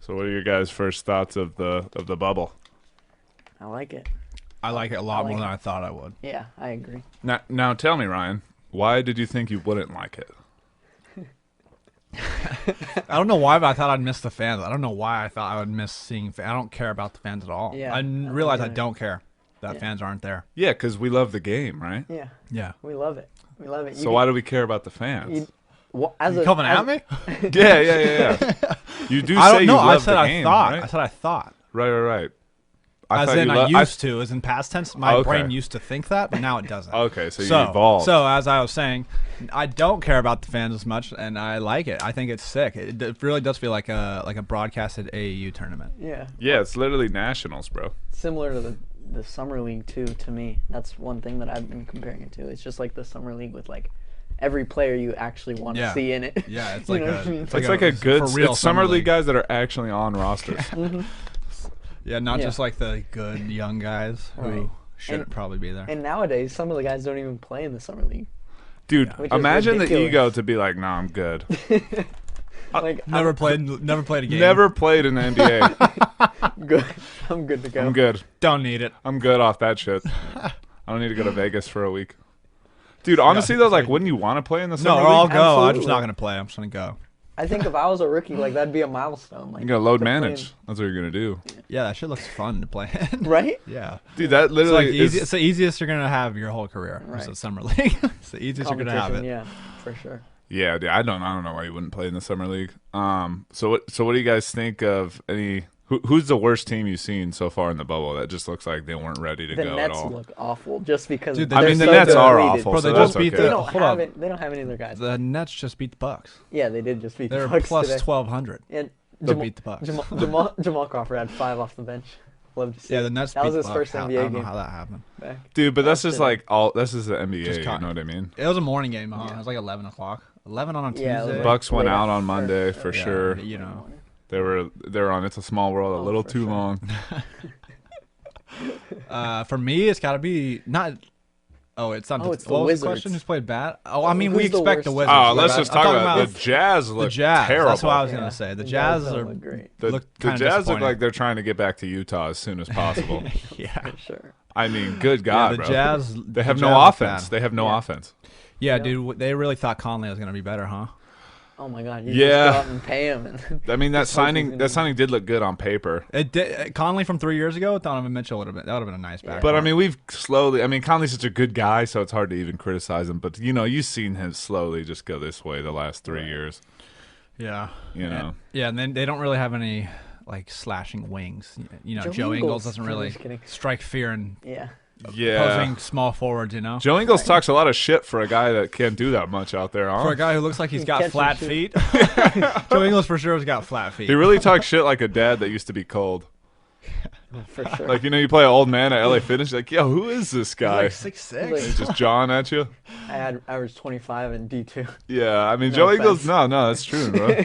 So what are your guys' first thoughts of the bubble? I like it. I like it a lot more than I thought I would. Yeah, I agree. Now tell me, Ryan, why did you think you wouldn't like it? I don't know why, but I thought I'd miss the fans. I don't know why I thought I would miss seeing fans. I don't care about the fans at all. Yeah, I realize I don't care that fans aren't there. Yeah, because we love the game, right? Yeah. Yeah. We love it. We love it. So why do we care about the fans? Coming at me? Yeah. You do I say don't you know. love I said the I game, thought. right? I said I thought. Right. As in I used to, as in past tense. My Okay. brain used to think that, but now it doesn't. Okay, so you evolved. So as I was saying, I don't care about the fans as much, and I like it. I think it's sick. It really does feel like a broadcasted AAU tournament. Yeah. Yeah, it's literally nationals, bro. Similar to the summer league too. To me, that's one thing that I've been comparing it to. It's just like the summer league with like every player you actually want to see in it. Yeah, it's You like know what I mean? It's like a good for real it's summer league guys that are actually on rosters. Yeah, not just like the good young guys who Right. shouldn't probably be there. And nowadays, some of the guys don't even play in the summer league. Dude, Which is imagine the ridiculous. ego to be like, "No, I'm good." Like Never played a game. Never played in the NBA. I'm good. I'm good to go. I'm good. Don't need it. I'm good off that shit. I don't need to go to Vegas for a week. Dude, honestly though, like, wouldn't you want to play in the No, summer or I'll league? go. I'm Absolutely. just not gonna play. I'm just gonna go. I think if I was a rookie, like that'd be a milestone. Like You're gonna load to play manage. That's what you're gonna do. Yeah, that shit looks fun to play in. in- right? Yeah. Dude, that It's literally like is it's the easiest you're gonna have your whole career. It's Right. the summer league. It's the easiest you're gonna have it. Competition, yeah, for sure. Yeah, dude, I don't know why you wouldn't play in the summer league. So what do you guys think of any who's the worst team you've seen so far in the bubble that just looks like they weren't ready to The go at Nets all? look awful just because. Dude, they're I mean, the so Nets are depleted. awful, Bro, so they that's just beat okay. They don't Hold have up. it. They don't have any other guys. The Nets just beat the Bucks. Yeah, they did just beat They're the Bucks plus today. 1,200. And to beat the Bucks. Jamal Crawford had 5 off the bench. Love to see. Yeah, it. the Nets That beat was the his Bucks. first I NBA don't know game how that happened. back. Dude, but that's just today. like this is the NBA, Just you cut. know what I mean? It was a morning game, huh? It was like 11 o'clock. 11 on a Tuesday. Yeah, it was like- Bucks went late out on after. Monday for Yeah, sure. You know. They were on It's a Small World a little for too sure. long. For me, it's got to be not. Oh, it's not. Oh, it's the what was the Wizards. question? Who's played bad? Oh, I mean, Who's we the expect the worst? Wizards. Oh, let's but just I'm talk talking about the Jazz. the Look Jazz. terrible. That's what I was Yeah. gonna say. The The Jazz don't are look great. The look Jazz kinda look disappointing. like they're trying to get back to Utah as soon as possible. yeah. For sure. I mean, good God, the bro. Jazz. They have the no Jazz look offense. bad. They have no Yeah. offense. Yeah, dude. They really thought Conley was gonna be better, huh? Oh my God! You Yeah. just go out and pay him. And I mean, that Just hope he's signing gonna- did look good on paper. It did. Conley from 3 years ago. Donovan Mitchell would have been. That would have been a nice back. But I mean, we've slowly. I mean, Conley's such a good guy, so it's hard to even criticize him. But you've seen him slowly just go this way the last 3 years. yeah, You know. Yeah, and then they don't really have any like slashing wings. You know, Joe Joe Ingles- Ingles doesn't I'm really just kidding. strike fear in yeah. Yeah. opposing small forwards. You know, Joe Ingles talks a lot of shit for a guy that can't do that much out there, huh? for a guy who looks like he's got Catch and flat shoot. feet. Joe Ingles for sure has got flat feet. He really talks shit like a dad that used to be cold. For sure. Like, you play an old man at LA Fitness, you're like, yo, who is this guy? He's like 6'6". Like- He's just jawing at you. I had average 25 in D2. Yeah, I mean, No Joe offense. Ingles, no, that's true, bro.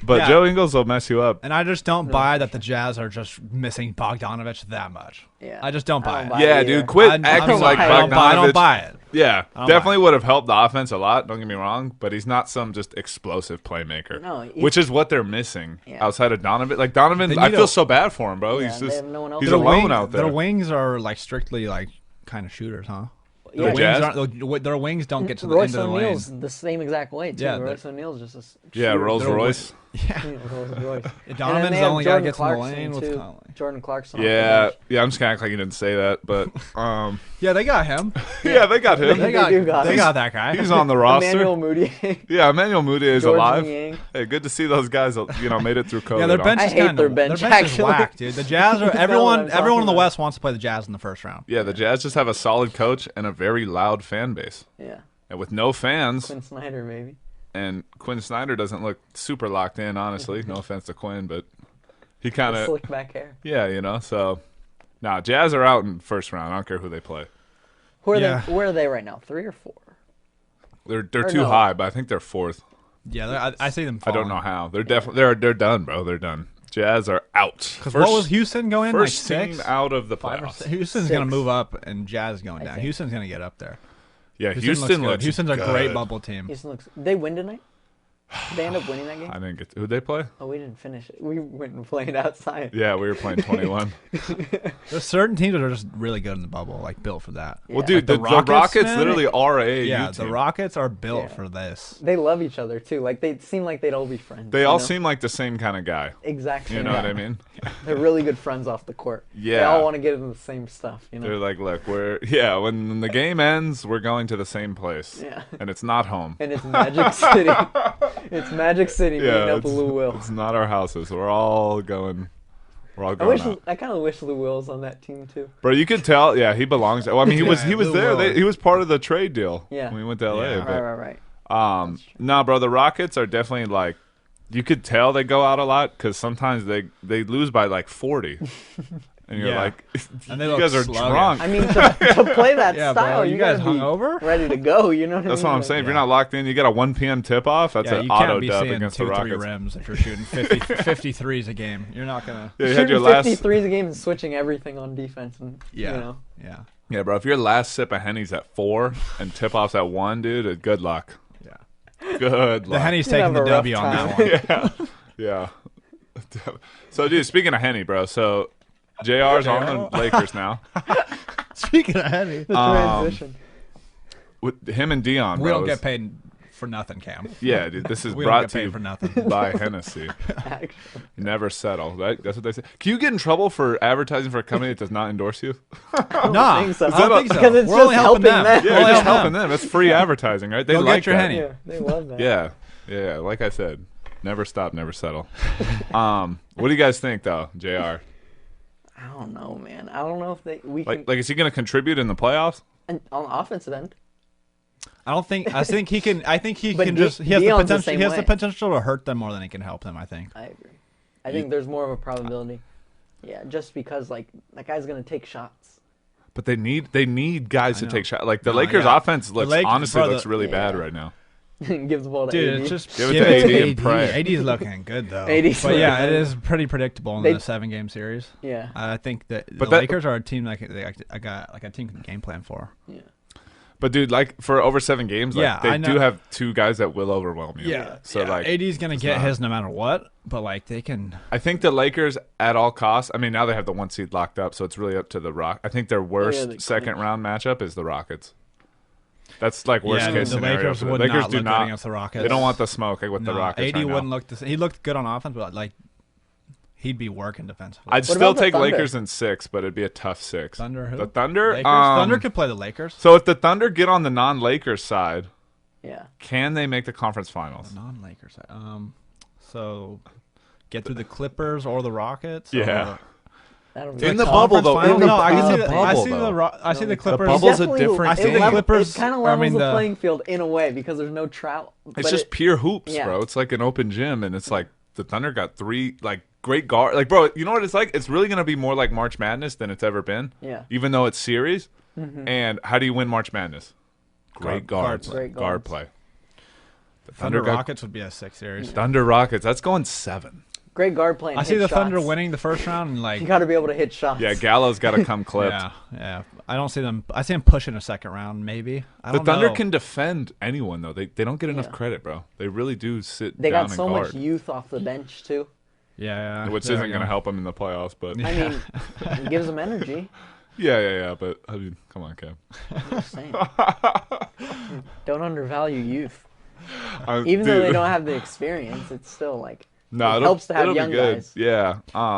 But Yeah. Joe Ingles will mess you up. And I just don't buy that the Jazz are just missing Bogdanovich that much. Yeah. I just don't buy I it. don't buy Yeah, it dude, either. quit I'm acting sorry, like I don't Bogdanovich. buy it. Yeah, don't definitely would have helped the offense a lot. Don't get me wrong, but he's not some just explosive playmaker. No, which is what they're missing Yeah. outside of Donovan. Like Donovan, They I need feel a- so bad for him, bro. Yeah, He's they just have no one else he's to alone wing- out there. Their wings are like strictly like kind of shooters, huh? Yeah. Their wings, Jazz? their wings don't get to the Royce end of the O'Neal's lane. the same exact way too. Yeah, Royce O'Neal's just a Yeah, shooter. Rolls They're Royce. Yeah. Yeah, Rolls Royce. Donovan's they the have only guy Jordan that gets in the Clarkson, lane with too. Conley. Jordan Clarkson. off the Yeah, bench. yeah. I'm just gonna act like you didn't say that, but Yeah, they got him. yeah, they got him. They do got they him. got that guy. He's on the roster. Emmanuel Moody. Yeah, Emmanuel Moody is George alive. Niang. Hey, good to see those guys. Made it through COVID. Yeah, their bench I is hate kinda, their bench, is actually. whack, dude. The Jazz are You know what everyone. I'm Everyone in the talking West wants to play the Jazz in the first round. Yeah, the Jazz just have a solid coach and a very loud fan base. Yeah. And with no fans, Quinn Snyder, maybe. and Quinn Snyder doesn't look super locked in, honestly. No offense to Quinn, but he kind The of, slick back hair. yeah, so. Nah, Jazz are out in first round. I don't care who they play. Yeah. Where are they right now? 3 or 4? They're Or too no. high, but I think they're fourth. Yeah, I see them. I don't know how. They're definitely they're done, bro. They're done. Jazz are out. Because what was Houston going like first team 6? out of the 5 or playoffs? 6? Houston's 6. gonna move up, and Jazz is going down. think. Houston's gonna get up there. Yeah, looks Houston good. looks Houston's a good. great bubble team. Houston looks. They win tonight? Did they end up winning that game? I didn't get. Who'd they play? Oh, we didn't finish it. We went and played outside. Yeah, we were playing 21. There's certain teams that are just really good in the bubble, like built for that. Yeah. Well, dude, Like the Rockets man, literally are a Yeah, team. the Rockets are built Yeah. for this. They love each other too. Like they seem like they'd all be friends. They you all know? seem like the same kind of guy. exactly. You know what I mean? They're really good friends off the court. They Yeah. all want to get into the same stuff. You know. They're like, look, when the game ends, we're going to the same place. Yeah. And it's not home. And it's Magic City. It's Magic City meeting up with Lou Will. It's not our houses. We're all going out. I kind of wish Lou Will's on that team too. Bro, you could tell. Yeah, he belongs. Well, I mean, he was Lou there. Will. He was part of the trade deal. Yeah. When we went to LA. Yeah. but- Right. No, bro, the Rockets are definitely like, you could tell they go out a lot because sometimes they lose by like 40, and you're Yeah. like, And they you look guys are sluggish. drunk. I mean, to play that Yeah, style, bro, you guys gotta be hungover? ready to go. You know what That's I mean? what I'm Like, saying. If you're not locked in, you got a 1 p.m. tip off. That's Yeah, an you auto can't be dub seeing against the 2-3 Rockets. rims if you're shooting 53s a game. You're not gonna. Yeah, you had your Shooting last. 53s a game and switching everything on defense, and Yeah, you know, yeah, Yeah, bro. If your last sip of Henny's at 4 and tip off's at 1, dude, good luck. yeah. Good The luck. Henny's You'd taking have the a rough W on that time. one. Yeah. So, dude, speaking of Henny, bro. So, JR's on the Lakers now. Speaking of Henny, the transition. With him and Dion, we bro. don't get paid for nothing, Cam. Yeah, dude. This is We don't brought get to paid you for nothing. by Hennessy. Actually. Never settle. That's what they say. Can you get in trouble for advertising for a company that does not endorse you? Nah, think so. I don't think so. Because it's We're just only helping helping them. Yeah, We're you're only just helping helping them. It's free advertising, right? They Go like get your that. Henny. Yeah, they love that. Yeah. Like I said, never stop, never settle. What do you guys think, though, JR? I don't know, man. I don't know if we can Like, is he going to contribute in the playoffs? and on the offensive end. I think he can. I think he But can just. He has the Dion's the potential. same He has the way. potential to hurt them more than he can help them. I think. I agree. I think there's more of a probability. Yeah, just because like that guy's gonna take shots. But they need guys to know. take shots. Like the No, Lakers' yeah. offense looks Lakers, honestly bro, looks really bad yeah. right now. Gives the ball to Dude, AD. it's just Give it give to it AD to and pray. AD. AD's looking good though. AD's But yeah, looking it good. is pretty predictable in They- the 7-game series. Yeah. I think that But the that- Lakers are a team like I got like a team can game plan for. Yeah. But dude, like for over 7 games, like Yeah, they I know. do have 2 guys that will overwhelm you. So like, AD's gonna it's get not- his no matter what. But like they can. I think the Lakers at all costs. I mean, now they have the 1 seed locked up, so it's really up to the Rock. I think their worst they second clinch. round matchup is the Rockets. That's like worst Yeah, case the scenario. Lakers for them. would Lakers not do look not good against the Rockets. They don't want the smoke like with the No, Rockets. AD right wouldn't now. look. He looked good on offense, but like he'd be working defensively. I'd still about the take Thunder? Lakers in 6, but it'd be a tough 6. Thunder who? The Thunder. Lakers? Thunder could play the Lakers. So if the Thunder get on the non-Lakers side, Yeah. can they make the conference finals? Non-Lakers. So get through the Clippers or the Rockets. Yeah. or- That'll be In the tough. bubble, though. I don't In know. the I can see bubble, I see though. I see the Clippers. bubble's a Definitely different I see the thing. Clippers. It kind of I levels mean, the playing field in a way because there's no travel. It's just pure hoops, yeah. bro. It's like an open gym, and it's like the Thunder got 3 like great guard. Like, bro, you know what it's like? It's really gonna be more like March Madness than it's ever been. Yeah. Even though it's series. And how do you win March Madness? Great guards. Great Guard guards. play. The Thunder got- Rockets would be a 6 series. Thunder Rockets. That's going 7. Great guard playing. I see hit the Thunder shots. winning the first round and like You got to be able to hit shots. Yeah, Gallo's got to come clipped. yeah. I don't see them. I see them pushing a second round maybe. I The don't Thunder know. can defend anyone though. They don't get enough Yeah. credit, bro. They really do sit They down got so and guard, much youth off the bench too. Yeah. which there isn't we going to go. help them in the playoffs. But I mean, it gives them energy. yeah. But I mean, come on, Cam. I'm just saying. Don't undervalue youth. Even Even though they don't have the experience, it's still like no, it helps to have young good. guys. Yeah. I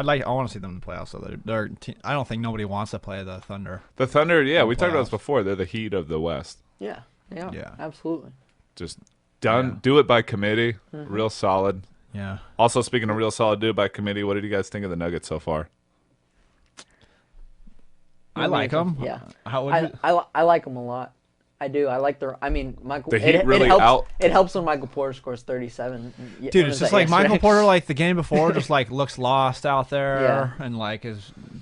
want to see them in the playoffs. So I don't think nobody wants to play the Thunder. The Thunder. Yeah, we talked about this playoffs. before. They're the Heat of the West. Yeah, they are. Yeah. Absolutely. Just done. Yeah. Do it by committee. Mm-hmm. Real solid. Yeah. Also, speaking of real solid, do it by committee. What did you guys think of the Nuggets so far? I like them. Yeah. How would I like them a lot. I do. I like their. I mean, Michael. The Heat really helps. It helps when Michael Porter scores 37. Dude, When it's was just that, like Michael yesterday? Porter, like the game before, just like looks lost out there, Yeah. and like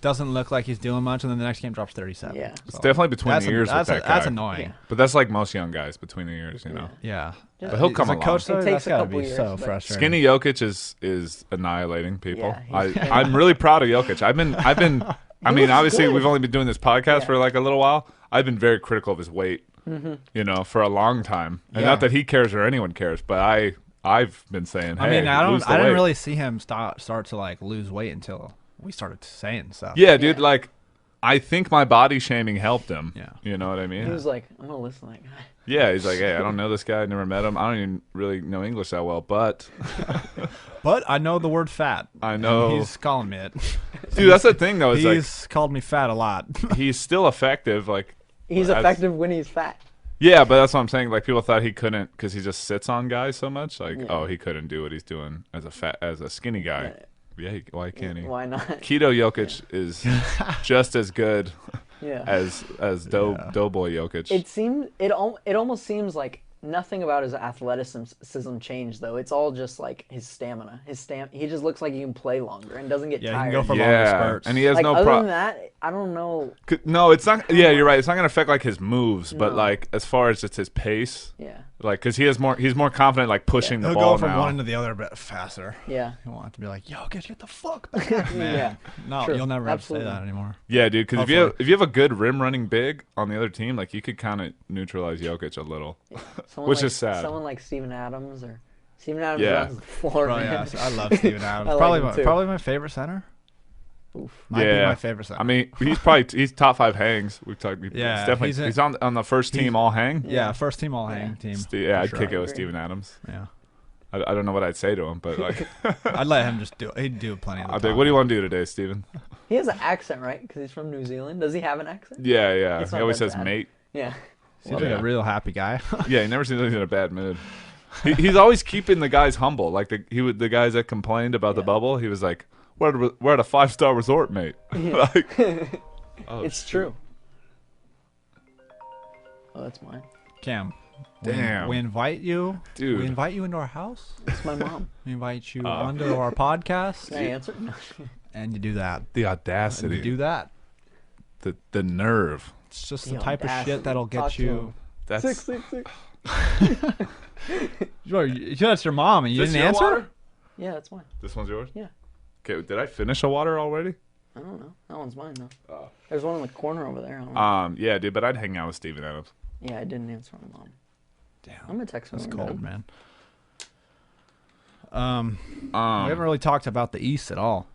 doesn't look like he's doing much, and then the next game drops 37. Yeah. It's definitely between the ears with that guy. That's annoying. Yeah. But that's like most young guys between the years, you know. Yeah, But he'll come As a along. coach, though, It takes that's a gotta couple be years, so but- frustrating. Skinny Jokic is annihilating people. Yeah, he's- I'm really proud of Jokic. I've been. I mean, looks obviously good. we've only been doing this podcast Yeah. for like a little while. I've been very critical of his weight you know, for a long time. And Yeah. not that he cares or anyone cares, but I've been saying, hey, I mean, I lose the didn't weight. really see him start to like lose weight until we started saying stuff. Yeah, dude, Yeah. like, I think my body shaming helped him. Yeah. You know what I He mean? was like, I'm gonna listen to that guy. Yeah, he's like, hey, I don't know this guy, never met him. I don't even really know English that well, but But I know the word fat. I and know. he's calling me it. Dude, that's the thing, though. It's He's called me fat a lot. like, he's still effective. Like, He's That's- effective when he's fat. yeah, but that's what I'm saying. Like, people thought he couldn't because he just sits on guys so much. Like, Yeah. oh, he couldn't do what he's doing as a skinny guy. Yeah, why can't he? Why not? Keto Jokic is just as good Yeah. as Doughboy Jokic. It almost seems like nothing about his athleticism changed though. It's all just like his stamina. He just looks like he can play longer and doesn't get Yeah, he can tired. go for longer yeah, spurts. and he has like no other problem. than that, I don't know. No, it's not. Yeah, you're right. It's not gonna affect like his moves, but No. like as far as just his pace, Yeah. like because he's more confident like pushing the He'll ball go from now. one end to the other a bit faster. Yeah. He won't have to be like, yo, get the fuck back. Man. Yeah. No, True. you'll never have to Absolutely. say that anymore. Yeah, dude. Because Hopefully. if you have a good rim running big on the other team, like you could kind of neutralize Jokic a little. Someone Which like, is sad. Someone like Steven Adams or Steven Adams Yeah. runs the floor, Probably, man. yeah, I love Steven Adams. I like probably, him too. probably my favorite center. Oof. Might be Yeah. my favorite center. I mean, he's top 5 hangs. We've talked. Yeah, he's definitely he's a- he's on the first team all hang. yeah, first team all hang team. Yeah, I'd for kick sure. it with agree. Steven Adams. Yeah, I don't know what I'd say to him, but like, I'd let him just do it. He'd do plenty of the I'd be like, time. what do you want to do today, Steven? He has an accent, right? Because he's from New Zealand. Does he have an accent? Yeah, yeah. It's He not always that says bad. mate. Yeah. Seems Yeah. like a real happy guy. Yeah, he never seems like he's in a bad mood. He's always keeping the guys humble. Like the guys that complained about the Yeah. bubble, he was like, we're at a 5-star resort, mate. Like, oh, It's true. Oh, that's mine. Cam, Damn. we invite you. Dude. We invite you into our house. It's my mom. We invite you Oh. onto our podcast, Can I answer? No. and you do that. the And audacity, you do that. the nerve. It's just The the type of audacity. shit that'll Talk get to you. him. That's 666. That's your mom, and you Is this didn't your answer. water? Yeah, that's mine. This one's yours? Yeah. Okay, did I finish a water already? I don't know. That one's mine though. Oh. There's one in the corner over there. I don't know. Yeah, dude, but I'd hang out with Steven Adams. Yeah, I didn't answer my mom. I'm Damn, gonna text her. that's when we're cold, done. man. We haven't really talked about the East at all.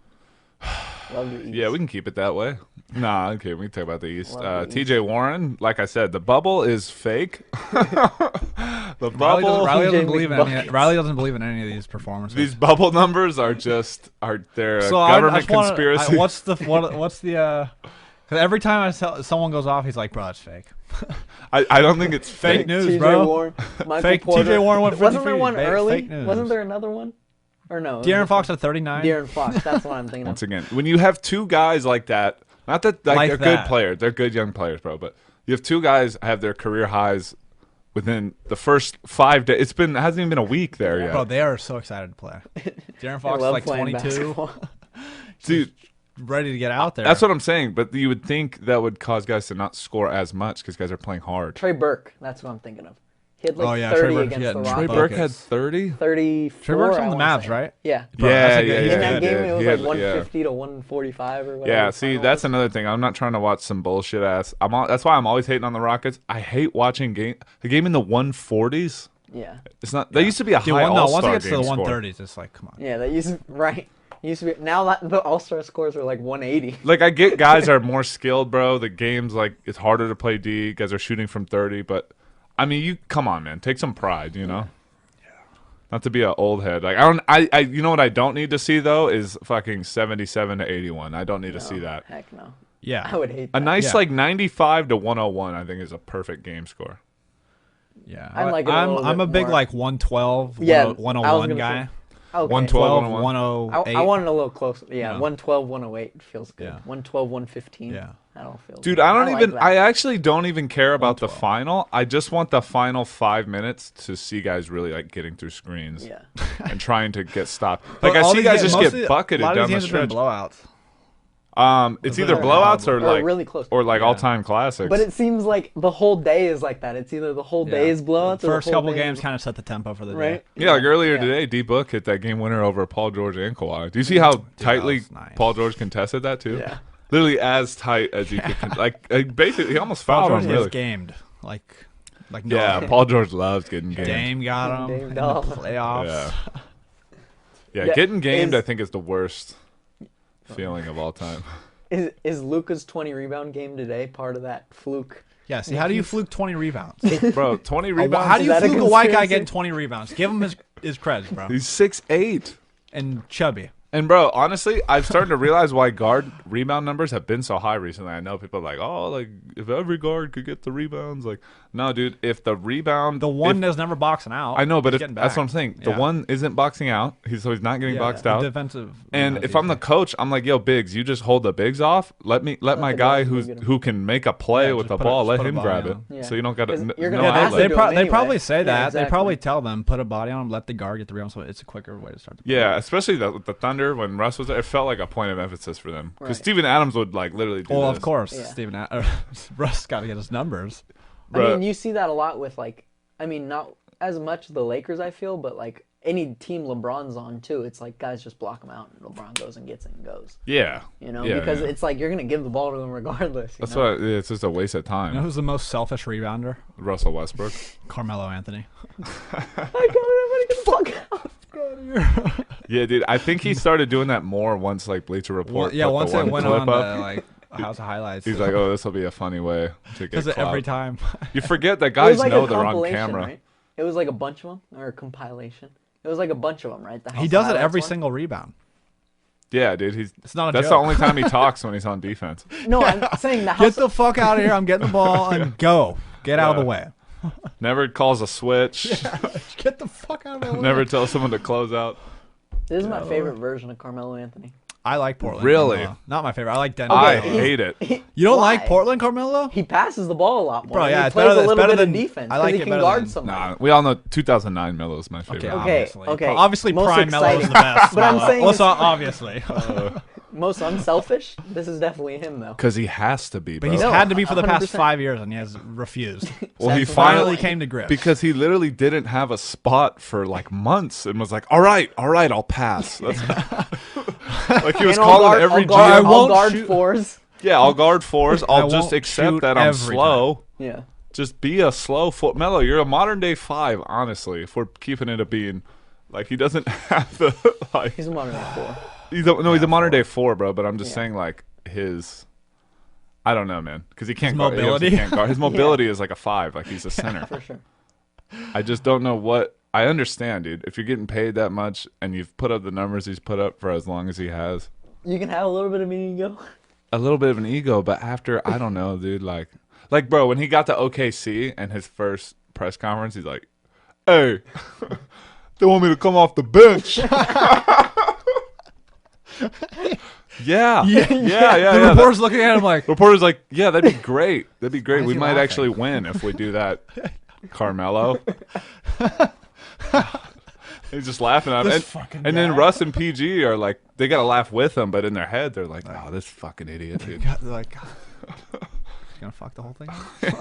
Love the East. Yeah, we can keep it that way. Nah, okay, we can talk about the East. Love the TJ Warren, like I said, the bubble is fake. The Riley bubble, TJ doesn't Riley doesn't believe in any of these performances. these bubble numbers are they're a So I government just wanna- conspiracy. what's the 'cause every time someone goes off, he's like, bro, it's fake. I don't think it's Fake fake. news, TJ bro. Warren, Michael Fake Porter. TJ Warren went Wasn't there 53. one Fake- early? fake news. Wasn't there another one? Or no? De'Aaron Fox at 39. De'Aaron Fox. That's what I'm thinking of. Once again, when you have two guys like that, not that Like they're that. good players, they're good young players, bro. But you have two guys have their career highs within the first 5 days. It hasn't even been a week there yet. Bro, they are so excited to play. De'Aaron I Fox is love like playing 22, basketball. Dude, ready to get out there. that's what I'm saying. But you would think that would cause guys to not score as much because guys are playing hard. Trey Burke. That's what I'm thinking of. He had like Oh, yeah, 30 Trey Burke, against yeah, the Trey Trey Rockets. Burke had Buckets. 30. 34. Trey Burke's I on the wanna Mavs, say. right? Yeah. Bro, that's a good- yeah, he's In good. that game, it was He like had- 150 to 145 or whatever. Yeah, the see, final that's was. another thing. I'm not trying to watch some bullshit ass. That's why I'm always hating on the Rockets. I hate watching the game in the 140s. Yeah. It's not. That used to be a Dude, high once all-star it gets to game the score. 130s, it's like, come on. Yeah, that used to, right. It used to be now that the All-Star scores are like 180. Like I get guys are more skilled, bro. The game's like it's harder to play D. Guys are shooting from 30, but I mean, you come on, man, take some pride, you know. Not to be an old head. Like I you know what I don't need to see though is fucking 77 to 81. I don't need to see that. Heck no. Yeah. I would hate A that. nice Yeah. like 95 to 101, I think is a perfect game score. Yeah. I like it a little I'm bit a big more. like 112, Yeah, 101 I was gonna guy. say- Okay. 112, 12, 108. I wanted a little closer. Yeah, No. 112, 108 feels good. Yeah. 112, 115. Yeah. That all feels Dude, good. I don't like even. that. I actually don't even care about the 112. final. I just want the final 5 minutes to see guys really like getting through screens Yeah. and trying to get stopped. But Like I all see these guys games- just most get of bucketed a lot down of the these games have stretch. been blowouts. It's Those either are blowouts or horrible. Or like really close. or like Yeah. all-time classics. But it seems like the whole day is like that. It's either the whole day is blowouts or First the whole couple day games is, kind of set the tempo for the right? day. yeah, like earlier Yeah. today, D Book hit that game winner over Paul George and Kawhi. Do you see how tightly was nice. Paul George contested that too? Yeah. Literally as tight as he could. Basically, he almost Paul fouled George him. gets Really. gamed. Like, Like Yeah, Paul George loves getting gamed. Dame got him Dame in the dog. playoffs. Yeah, Yeah, getting gamed, is- I think, is the worst feeling of all time. Is Luka's 20 rebound game today part of that fluke? Yeah, see, how do you fluke 20 rebounds? Bro, 20 How rebounds? do you Is that a fluke a white guy conspiracy? getting 20 rebounds? Give him his creds, bro. He's 6'8". And chubby. And, bro, honestly, I'm starting to realize why guard rebound numbers have been so high recently. I know people are like, oh, like, if every guard could get the rebounds. Like, no, dude, if the rebound... The one if, that's never boxing out. I know, but he's if, getting that's back. what I'm saying. The Yeah. one isn't boxing out, so he's not getting boxed out. Defensive. And rebounds if I'm the easy. coach, I'm like, yo, Biggs, you just hold the Biggs off. Let my the guy guys go get 'em. who can make a play Yeah, with just the put ball, just let put a him body grab on it. him. Yeah. So you don't got to 'Cause no you're gonna Yeah, have to outlet. do 'em they anyway. probably say Yeah, that. exactly. They probably tell them, put a body on him, let the guard get the rebound, so it's a quicker way to start the play. Yeah, especially with the Thunder when Russ was there, it felt like a point of emphasis for them because Right. Steven Adams would like literally do Well, this. of course, Yeah. Steven Russ got to get his numbers. I Bruh. mean, you see that a lot with like, I mean, not as much the Lakers, I feel, but like any team LeBron's on too. It's like guys just block him out, and LeBron goes and gets it and goes. Yeah, You know, Yeah, because yeah. it's like you're gonna give the ball to him regardless. That's know? what it's just a waste of time. You know who's the most selfish rebounder? Russell Westbrook. Carmelo Anthony. I got everybody get the fuck out. Yeah, dude, I think he started doing that more once like Bleacher Report. Yeah, put the once it one went clip on up. the like House of Highlights. He's like, oh, this will be a funny way to get does it every clout. time. You forget that It guys was like know a they're on compilation, camera. right? It was like a bunch of them or a compilation. It was like a bunch of them, right? The He House of does it Highlights every one? single rebound. Yeah, dude, he's. It's not a That's joke. the only time he talks when he's on defense. No, I'm saying the Get House. the fuck out of here! I'm getting the ball and go. Get out of the way. Never calls a switch. Get the fuck out of the way. Never tells someone to close out. This is my favorite version of Carmelo Anthony. I like Portland. Really? Carmelo. Not my favorite. I like Denver. I he's- hate it. You don't Why? like Portland, Carmelo? He passes the ball a lot more. Bro, and yeah, he it's plays better a than- little better bit of than- defense I like because he it can better guard than- somebody. Nah, we all know 2009 Melo is my Okay, favorite. obviously. okay. Obviously, Most Prime Melo is exciting. the best. But I'm Melo. saying Also, it's- obviously. Most unselfish. This is definitely him, though. Because he has to be, bro. But he's No, had to be for the past 100%. 5 years, and he has refused. Well, he finally finally came to grips. because he literally didn't have a spot for like months and was like, all right, I'll pass. That's like he was And calling every I'll guard, GM. I'll guard fours. Yeah, I'll guard fours. I'll just won't accept shoot that I'm every slow. Yeah. Just be a slow foot. Melo, you're a modern day 5, honestly, if we're keeping it a being. Like, he doesn't have the, like, He's a modern day four. he's a modern day 4, bro, but I'm just Yeah. saying, like, his, I don't know, man, because he can't His guard. He mobility? obviously can't guard. His mobility is like a 5, like, he's a center. For sure. I just don't know what, I understand, dude. If you're getting paid that much and you've put up the numbers he's put up for as long as he has, You can have a little bit of an ego. a little bit of an ego, but after, I don't know, dude, like, bro, when he got to OKC and his first press conference, he's like, hey, they want me to come off the bench. yeah. The reporter's looking at him like, Reporter's like, yeah, that'd be great. That'd be great. Why is We he might laughing? actually win if we do that, Carmelo. He's just laughing at him. This fucking And then guy. Russ and PG are like, they got to laugh with him, but in their head, they're like, oh, this fucking idiot, dude. God, they're like, God, he's gonna fuck the whole thing.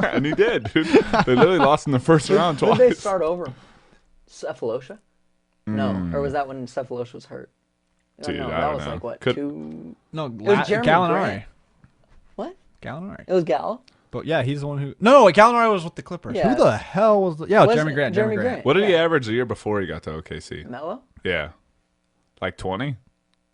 And he did, dude. They literally lost in the first round Did twice. they start over? Cephalosha? No. Or was that when Cephalosha was hurt? Dude, no, I that don't was know. like what? Could- 2. No, was Jeremy Gallinari. Grant. What? Gallinari. It was Gallo. But yeah, he's the one who. No, Gallinari was with the Clippers. Yeah. Who the hell was? Yeah, Was Jeremy it Grant. Jeremy Jeremy Grant. Grant? What did he Yeah. average the year before he got to OKC? Melo? Yeah. Like 20?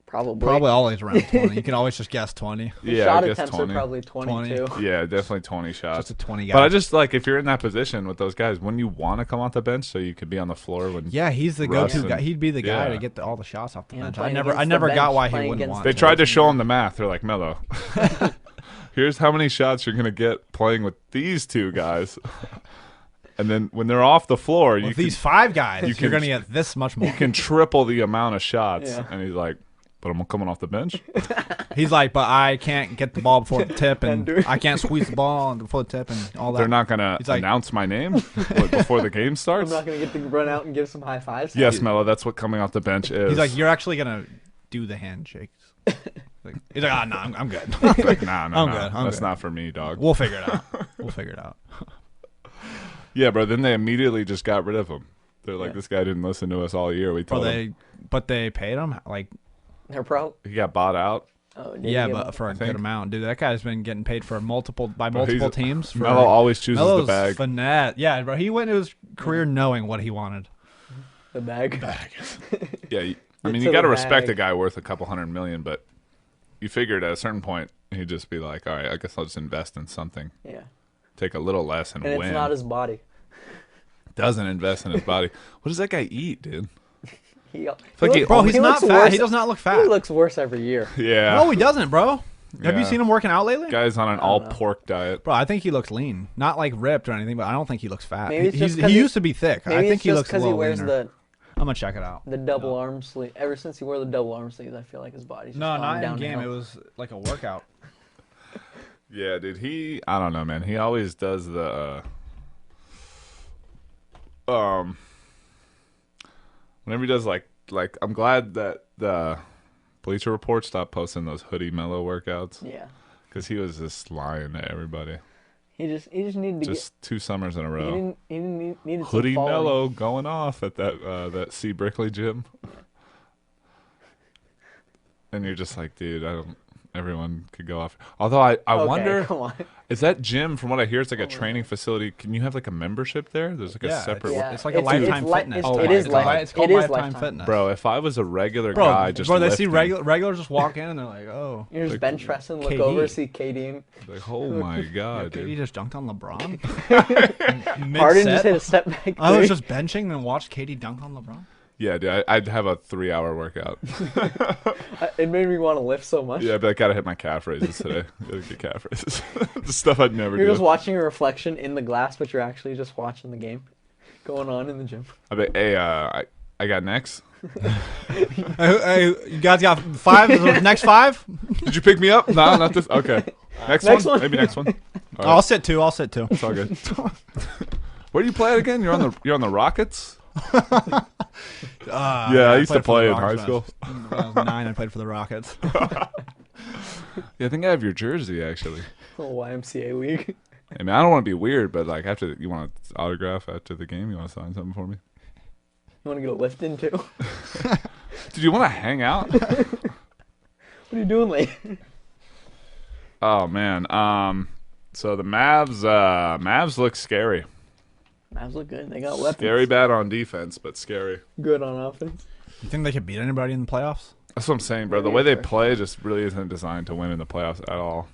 Probably. Probably always around 20. You can always just guess 20. His Yeah, shot I guess attempts 20. are probably 22. Yeah, definitely 20 shots. Just a 20 guy. But I just, like, if you're in that position with those guys, wouldn't you want to come off the bench so you could be on the floor when Yeah, he's the Russ go-to guy. and- He'd be the guy yeah. to get all the shots off the Yeah, bench. I playing never against got the bench, why he playing wouldn't against want they to. tried to show him the math? They're like, Melo, here's how many shots you're going to get playing with these two guys. And then when they're off the floor, With you these 5 guys, you you're can- going to get this much more. can triple the amount of shots. Yeah. And he's like, but I'm coming off the bench? He's like, but I can't get the ball before the tip, and do it. I can't squeeze the ball before the tip, and all that. They're not going to He's like- announce my name before the game I'm starts? not going to get to run out and give some high fives. Yes, Melo, that's what coming off the bench is. He's like, you're actually going to do the handshakes. He's like, no, I'm good. He's like, nah, I'm good, I'm that's good. not for me, dog. We'll figure it out. We'll figure it out. Yeah, bro. Then they immediately just got rid of him. They're like, Yeah. this guy didn't listen to us all year. We told him But they paid him like They're probably. he got bought out. Oh, did he Yeah, get but one? for a think. good amount, dude. That guy's been getting paid for multiple he's- teams. For, Melo always chooses Melo's the bag. finesse. Yeah, bro. He went into his career knowing what he wanted. The bag. Yeah, I mean, Into you got to the respect bag. a guy worth a couple $100 million, but you figured at a certain point he'd just be like, all right, I guess I'll just invest in something, Yeah. take a little less and, And win. it's not his body. Doesn't invest in his body. What does that guy eat, dude? Bro, Bro, he's not fat. He does not look fat. He looks worse every year. Yeah. No, he doesn't, bro. Have you Yeah. seen him working out lately? Guy's on an I all don't know. pork diet. Bro, I think he looks lean. Not like ripped or anything, but I don't think he looks fat. Maybe it's He's, just 'cause he he- used to be thick. I Maybe think it's he just looks a because he little wears leaner. I'm gonna check it out. the double arm sleeve. Ever since he wore the double arm sleeves, I feel like his body's just No, gone not in downhill. game. It was like a workout. Yeah, dude. I don't know, man. He always does the whenever he does like I'm glad that the Bleacher Report stopped posting those hoodie Mellow workouts Yeah. because he was just lying to everybody. He just needed to Just 2 summers in a get. row. He didn't needed some Hoodie following. Mellow going off at that C Brickley gym. And you're just like, dude, everyone could go off. Although I Okay, wonder, Come on. is that gym, from what I hear, it's like a training facility. Can you have like a membership there? There's like a Yeah, separate Yeah. It's like a lifetime li- fitness. it's- Oh it my is God. life. It's called It is lifetime fitness. Bro, if I was a regular Bro, guy just they see lifting, regulars just walk in and they're like, oh. You're just Like, bench pressing, look KD. over, see KD. like, oh my God, Okay, dude. he just dunked on LeBron. Harden just Mid-set. hit a step back. I was three. just benching and watched Katie dunk on LeBron. Yeah, dude, I'd have a 3-hour workout. It made me want to lift so much. Yeah, but I gotta hit my calf raises today. Gotta get calf raises. The stuff I'd never You're do. just watching your reflection in the glass, but you're actually just watching the game going on in the gym. I bet, hey, I got next. Hey, you guys got 5? Is it next 5? Did you pick me up? No, not this. Okay. Next one? Maybe next one. All right. I'll sit 2. It's all good. Where do you play it again? You're on the Rockets? Yeah, I used to played for the play in Rockets high school. When I was 9, I played for the Rockets. Yeah, I think I have your jersey actually. Little YMCA league. I mean, I don't want to be weird, but like after you want to autograph after the game, you want to sign something for me? You want to get a lift in too? Did you want to hang out? What are you doing late? Oh man. So the Mavs look scary. Mavs look good. They got weapons. Scary bad on defense, but scary. Good on offense. You think they could beat anybody in the playoffs? That's what I'm saying, bro. The Maybe way they first. play just really isn't designed to win in the playoffs at all.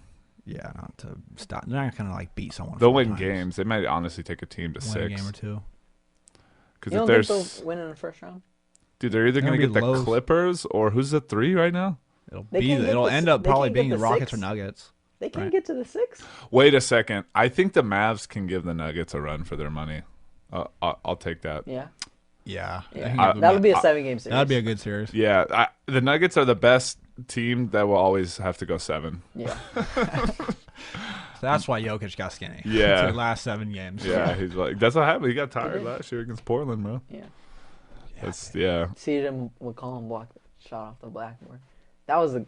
Yeah, not to stop. They're not gonna like beat someone. They'll 4 win times. games. They might honestly take a team to Win a 6. game or 2. Because You if don't there's, think they'll win in the first round? dude, they're either It's gonna gonna get be the lows. Clippers or who's the 3 right now? It'll They be. can't get It'll the end s- up they probably can't get being the the Rockets 6. or Nuggets. They can't Right. get to the 6. Wait a second. I think the Mavs can give the Nuggets a run for their money. I'll take that. Yeah. Yeah, Yeah. That'll be a 7-game series. That'd be a good series. Yeah, the Nuggets are the best team that will always have to go 7. Yeah. That's why Jokic got skinny. Yeah. The last 7 games. Yeah, he's like, that's what happened. He got tired did. last year against Portland, bro. Yeah. Yeah. CJ McCollum blocked the shot off the blackboard. That was the.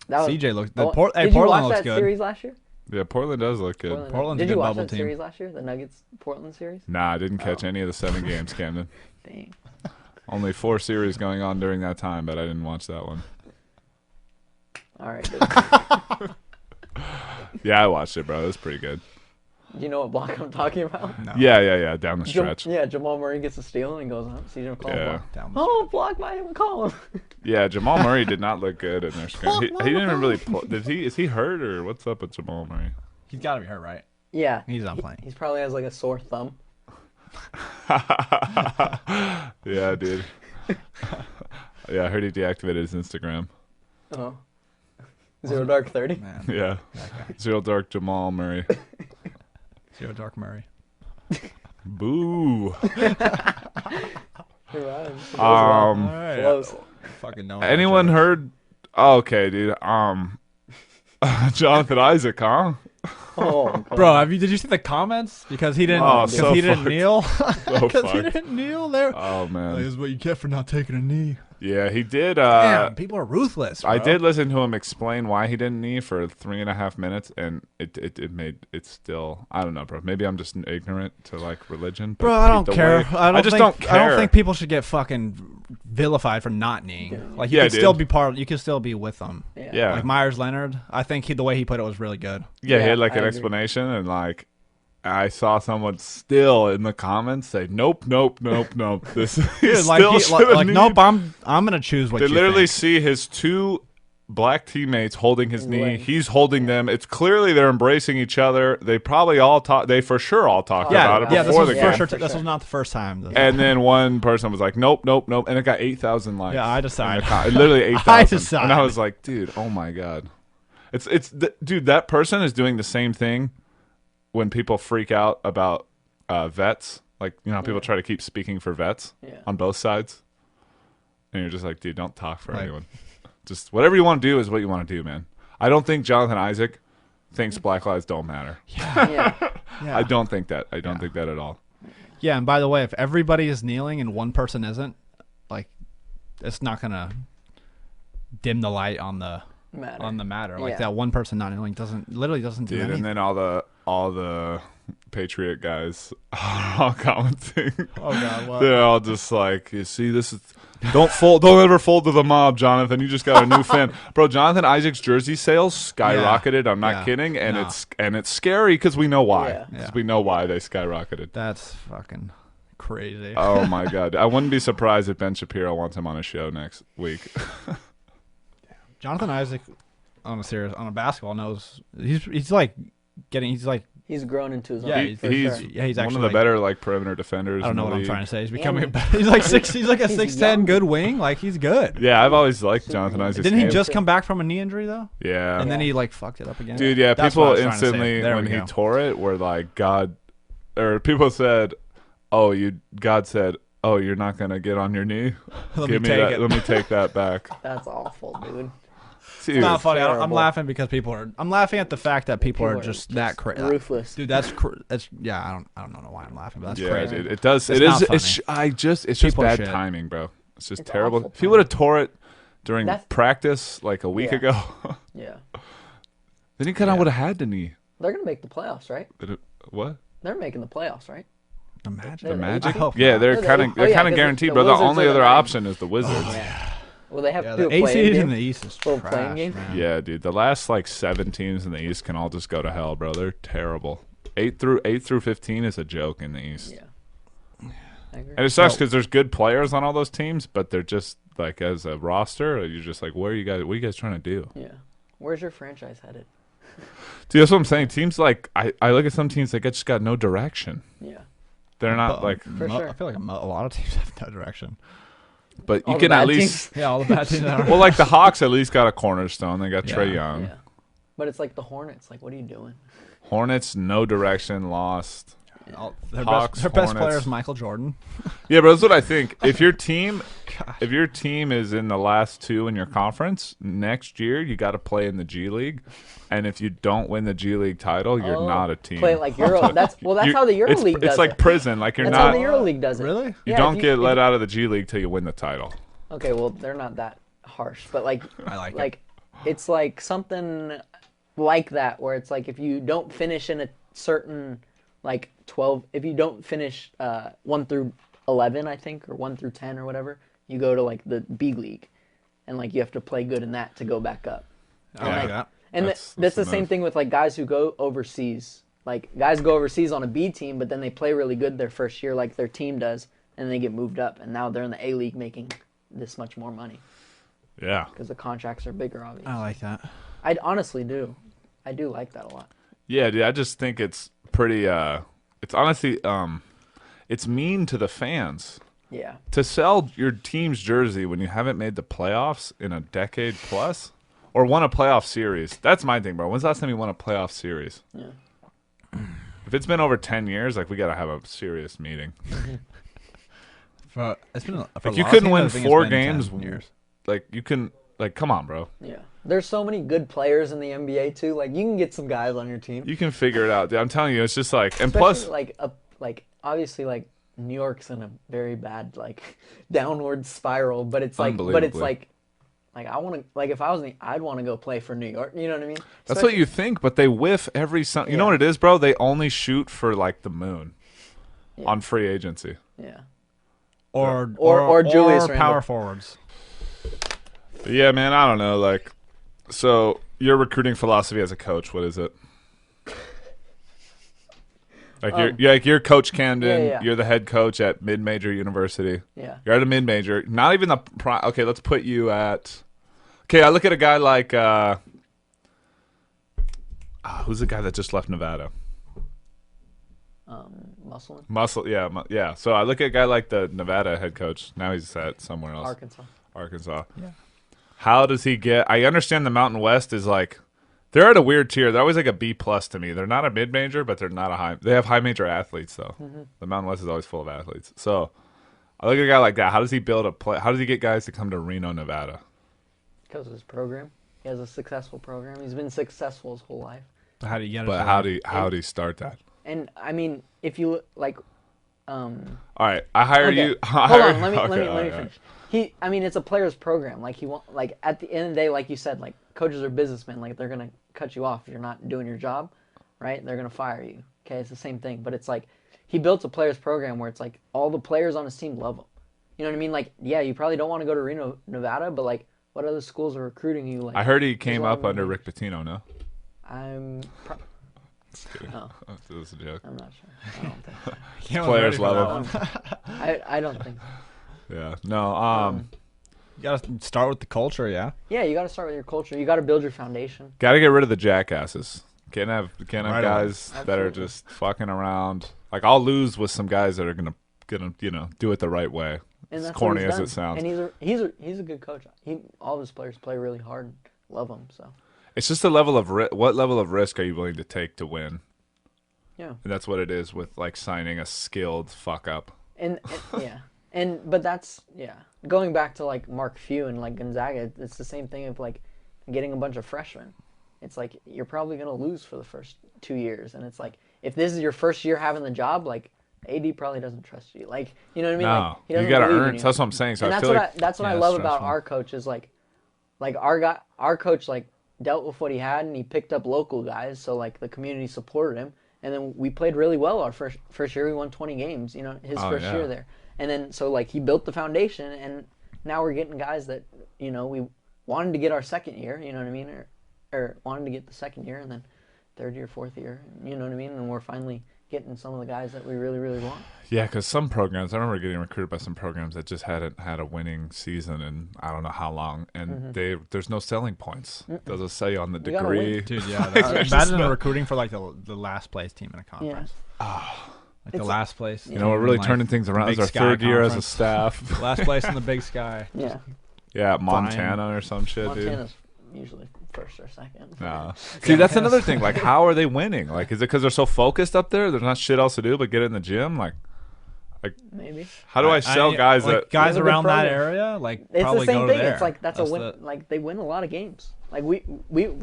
That was, CJ looks. Oh, Hey, did you Portland watch looks that good. series last year? Yeah, Portland does look good. Portland's Did a good you watch bubble that team. series last year? The Nuggets Portland series? Nah, I didn't catch Oh. any of the 7 games, Camden. Dang. Only 4 series going on during that time, but I didn't watch that one. All right. Dude. Yeah, I watched it, bro. It was pretty good. You know what block I'm talking about? No. Yeah, down the stretch. Yeah, Jamal Murray gets a steal and goes up. CJ McCollum Yeah. block. Down the Oh, blocked by McCollum. Yeah, Jamal Murray did not look good in their scrim. He didn't even really play. Is he hurt or what's up with Jamal Murray? He's got to be hurt, right? Yeah. He's not playing. He's probably has like a sore thumb. Yeah, dude. Yeah, I heard he deactivated his Instagram. Oh. Zero Dark 30. Man. Yeah. Zero Dark Jamal Murray. Zero Dark Murray. Boo. Close. Alright. Fucking no. Anyone heard? Oh, okay, dude. Jonathan Isaac, huh? Oh, Bro, did you see the comments? Because he didn't. Oh, because so he didn't fucked. kneel. So Because he fucked. didn't kneel there. Oh man. This is what you get for not taking a knee. Yeah, he did. Damn, people are ruthless. I bro. did listen to him explain why he didn't knee for 3.5 minutes, and it made it still. I don't know, bro. Maybe I'm just ignorant to like religion. But Bro, I don't the care. way- I just don't care. I don't think people should get fucking vilified for not kneeing. Like you Yeah, can still dude. be part. You can still be with them. Yeah, Like Myers Leonard, I think the way he put it was really good. yeah, he Yeah, had like I an agree. explanation, and like I saw someone still in the comments say, "Nope, nope, nope, nope." This he Dude, still should nope. I'm gonna choose what They you literally think. see his two black teammates holding his knee. Leg. He's holding them. It's clearly they're embracing each other. They probably all talk. They for sure all talked Yeah, about it yeah. This before was the for game. sure. For This sure. was not the first time. And then one person was like, "Nope, nope, nope," and it got 8,000 likes. Yeah, I decide. Literally 8,000. decide. And I was like, dude, oh my god, dude. That person is doing the same thing when people freak out about vets. Like how people try to keep speaking for vets on both sides, and you're just like, dude, don't talk for Right. anyone. Just whatever you want to do is what you want to do, man. I don't think Jonathan Isaac thinks Black lives don't matter. Yeah. Yeah. I don't think that. I don't think that at all. Yeah, and by the way, if everybody is kneeling and one person isn't, like, it's not gonna dim the light on the matter. Like Yeah. that one person not kneeling literally doesn't do Dude, anything. and then all the Patriot guys are all commenting. Oh god, what? They're all just like, you see, this is don't ever fold to the mob, Jonathan. You just got a new fan, bro. Jonathan Isaac's jersey sales skyrocketed. I'm not Yeah. kidding, and No. it's scary because we know why. Yeah. 'Cause we know why they skyrocketed. That's fucking crazy. Oh my god, I wouldn't be surprised if Ben Shapiro wants him on a show next week. Jonathan Isaac, on a basketball knows he's like He's grown into his own. Yeah, for he's sure. yeah, he's one actually of the like- better like perimeter defenders. I don't in know the what I'm league. trying to say. He's And- becoming he's like he's like a He's 6'10" young. good wing. Like he's good. Yeah, I've always liked Jonathan Isaac's Didn't he game. just come back from a knee injury though? Yeah, And then he like fucked it up again. dude. Yeah, That's what I people was trying to say. instantly There when we he go. tore it were like, God, or people said, "Oh, God said, oh, you're not gonna get on your knee. Let Give me me take that. it. Let me take that back." That's awful, dude. Dude, It's not funny. I'm terrible. laughing because I'm laughing at the fact that people are People are just that crazy. Ruthless. Dude, that's yeah. I don't know why I'm laughing, but that's yeah, crazy. dude, it does. It's It not is. It's. funny. It's just People are bad shit. timing, bro. It's just It's terrible. awful If he would have tore it during That's- practice like a week Yeah. ago, Yeah. then he kind of would have had to knee. They're gonna make the playoffs, right? What? They're making the playoffs, right? Imagine. They're the Magic? eighth seed. I hope Yeah, not. they're They're the kind eighth- of they're oh, yeah, kind of 'cause guaranteed, the bro. The Wizards only are the other ninth. option is the Wizards. Yeah. Well, they have Yeah, to do the a eight play-in seed game. in the East is Little trash, playing game? man. Yeah, dude. The last like 7 teams in the East can all just go to hell, bro. They're terrible. 8 through 15 is a joke in the East. Yeah. I agree. And it sucks because there's good players on all those teams, but they're just like as a roster, you're just like, what are you guys trying to do? Yeah. Where's your franchise headed? Dude, that's what I'm saying. Teams like I look at some teams that just got no direction. Yeah. They're not But, like, For sure. I feel like a lot of teams have no direction. but All you the can at bad least. teams. Yeah, all the bad teams are. Well, like the Hawks at least got a cornerstone. They got Trey Yeah. Young. Yeah. But it's like the Hornets. Like, what are you doing? Hornets, no direction, lost. Their Hawks, best player Hornets. is Michael Jordan. Yeah, but that's what I think. If your team God. If your team is in the last 2 in your conference, next year you got to play in the G League, and if you don't win the G League title, you're Oh, not a team. Play like Euro. That's You're- how the Euro it's, League does It's like it. prison. Like you're That's how not. the Euro League does it. Really? You Yeah, don't if get let if- out of the G League till you win the title. Okay, well, they're not that harsh, but like, I like it. like, it's like something like that where it's like if you don't finish in a certain like 12, if you don't finish 1 through 11, I think, or 1 through 10 or whatever, you go to like the B League, and like you have to play good in that to go back up. I like that. And That's that's the the same move. thing with like guys who go overseas. Like guys go overseas on a B team, but then they play really good their first year, like their team does, and they get moved up, and now they're in the A League making this much more money Yeah. because the contracts are bigger, obviously. I like that. I honestly do. I do like that a lot. Yeah, dude. I just think it's pretty. It's honestly, it's mean to the fans Yeah. to sell your team's jersey when you haven't made the playoffs in a decade plus, or won a playoff series. That's my thing, bro. When's the last time you won a playoff series? Yeah. If it's been over 10 years, like we got to have a serious meeting. It's been for Like a you lot of couldn't teams, win I think it's 4 been 10 games. years. Like you can, like come on, bro. Yeah. There's so many good players in the NBA too. Like you can get some guys on your team. You can figure it out. Dude, I'm telling you, it's just like, and Especially plus, like obviously like New York's in a very bad like downward spiral, but it's like I want to like if I was I'd want to go play for New York. You know what I mean? That's what you think, but they whiff every You Yeah. know what it is, bro? They only shoot for like the moon Yeah. on free agency. Yeah. Or Julius Randle. power forwards. But yeah, man, I don't know. Like, so your recruiting philosophy as a coach, what is it? Like you're Coach Camden. Yeah. You're the head coach at mid-major university. Yeah. You're at a mid-major. Not even the okay. Let's put you at. Okay, I look at a guy like who's the guy that just left Nevada? Muscle. Yeah. So I look at a guy like the Nevada head coach. Now he's at somewhere else. Arkansas. Yeah. How does he get? I understand the Mountain West is like. They're at a weird tier. They're always like a B+ to me. They're not a mid-major, but they're not a high. They have high major athletes though. Mm-hmm. The Mountain West is always full of athletes. So I look at a guy like that. How does he build a play? How does he get guys to come to Reno, Nevada? Because of his program. He has a successful program. He's been successful his whole life. How do you get it? But how do you start that? And I mean, if you look like, all right, I hire okay. you. Hold on, let me Okay. finish. I mean, it's a player's program. Like like at the end of the day, like you said, like coaches are businessmen. Like they're gonna cut you off if you're not doing your job, right? They're gonna fire you. Okay, it's the same thing. But it's like he built a player's program where it's like all the players on his team love him. You know what I mean? Like, yeah, you probably don't want to go to Reno, Nevada, but like, what other schools are recruiting you? Like, I heard he came up under Rick Pitino. No. Just kidding. No. This is a joke. I'm not sure. I don't think so. Players love him. I don't think so. Yeah. No. You gotta start with the culture, yeah. Yeah, you got to start with your culture. You got to build your foundation. Got to get rid of the jackasses. Can't have Right guys away. that are Absolutely. just fucking around. Like I'll lose with some guys that are gonna do it the right way. And As that's corny what he's as done. it sounds. And he's a good coach. All of his players play really hard and love him. So It's just a level of what level of risk are you willing to take to win? yeah, And that's what it is with like signing a skilled fuck up. and yeah, but that's going back to like Mark Few and like Gonzaga. It's the same thing of like getting a bunch of freshmen. It's like you're probably gonna lose for the first 2 years, and it's like if this is your first year having the job, like AD probably doesn't trust you. Like you know what I mean? No, Like, he doesn't you gotta believe in earn. you. That's what I'm saying. So And I that's feel what like that's what I Yeah, love it's about stressful. our coach is like our coach like dealt with what he had and he picked up local guys, so like the community supported him, and then we played really well our first year. We won 20 games, you know, his first year there, and then so like he built the foundation, and now we're getting guys that you know we wanted to get our second year, you know what I mean, or wanted to get the second year, and then third year, fourth year, you know what I mean, and we're finally getting some of the guys that we really, really want. Yeah, because some programs, I remember getting recruited by some programs that just hadn't had a winning season in I don't know how long, and there's no selling points. Doesn't say on the You gotta degree. win. Dude, yeah. There's just Imagine no- recruiting for like the last place team in a conference. Like the It's- last place. You know, we're really turning things around. It's Big our Sky third year as a Conference. staff. Last place in the Big Sky. Yeah, Yeah, Montana or some shit, dude. Montana's usually first or second. No. See, that's another thing. Like, how are they winning? Like, is it because they're so focused up there? There's not shit else to do but get in the gym? Like, Maybe. how do I sell guys like that... guys They have a good around that program. area? Like It's probably the same go thing. there. It's like that's a win. the- Like they win a lot of games. Like we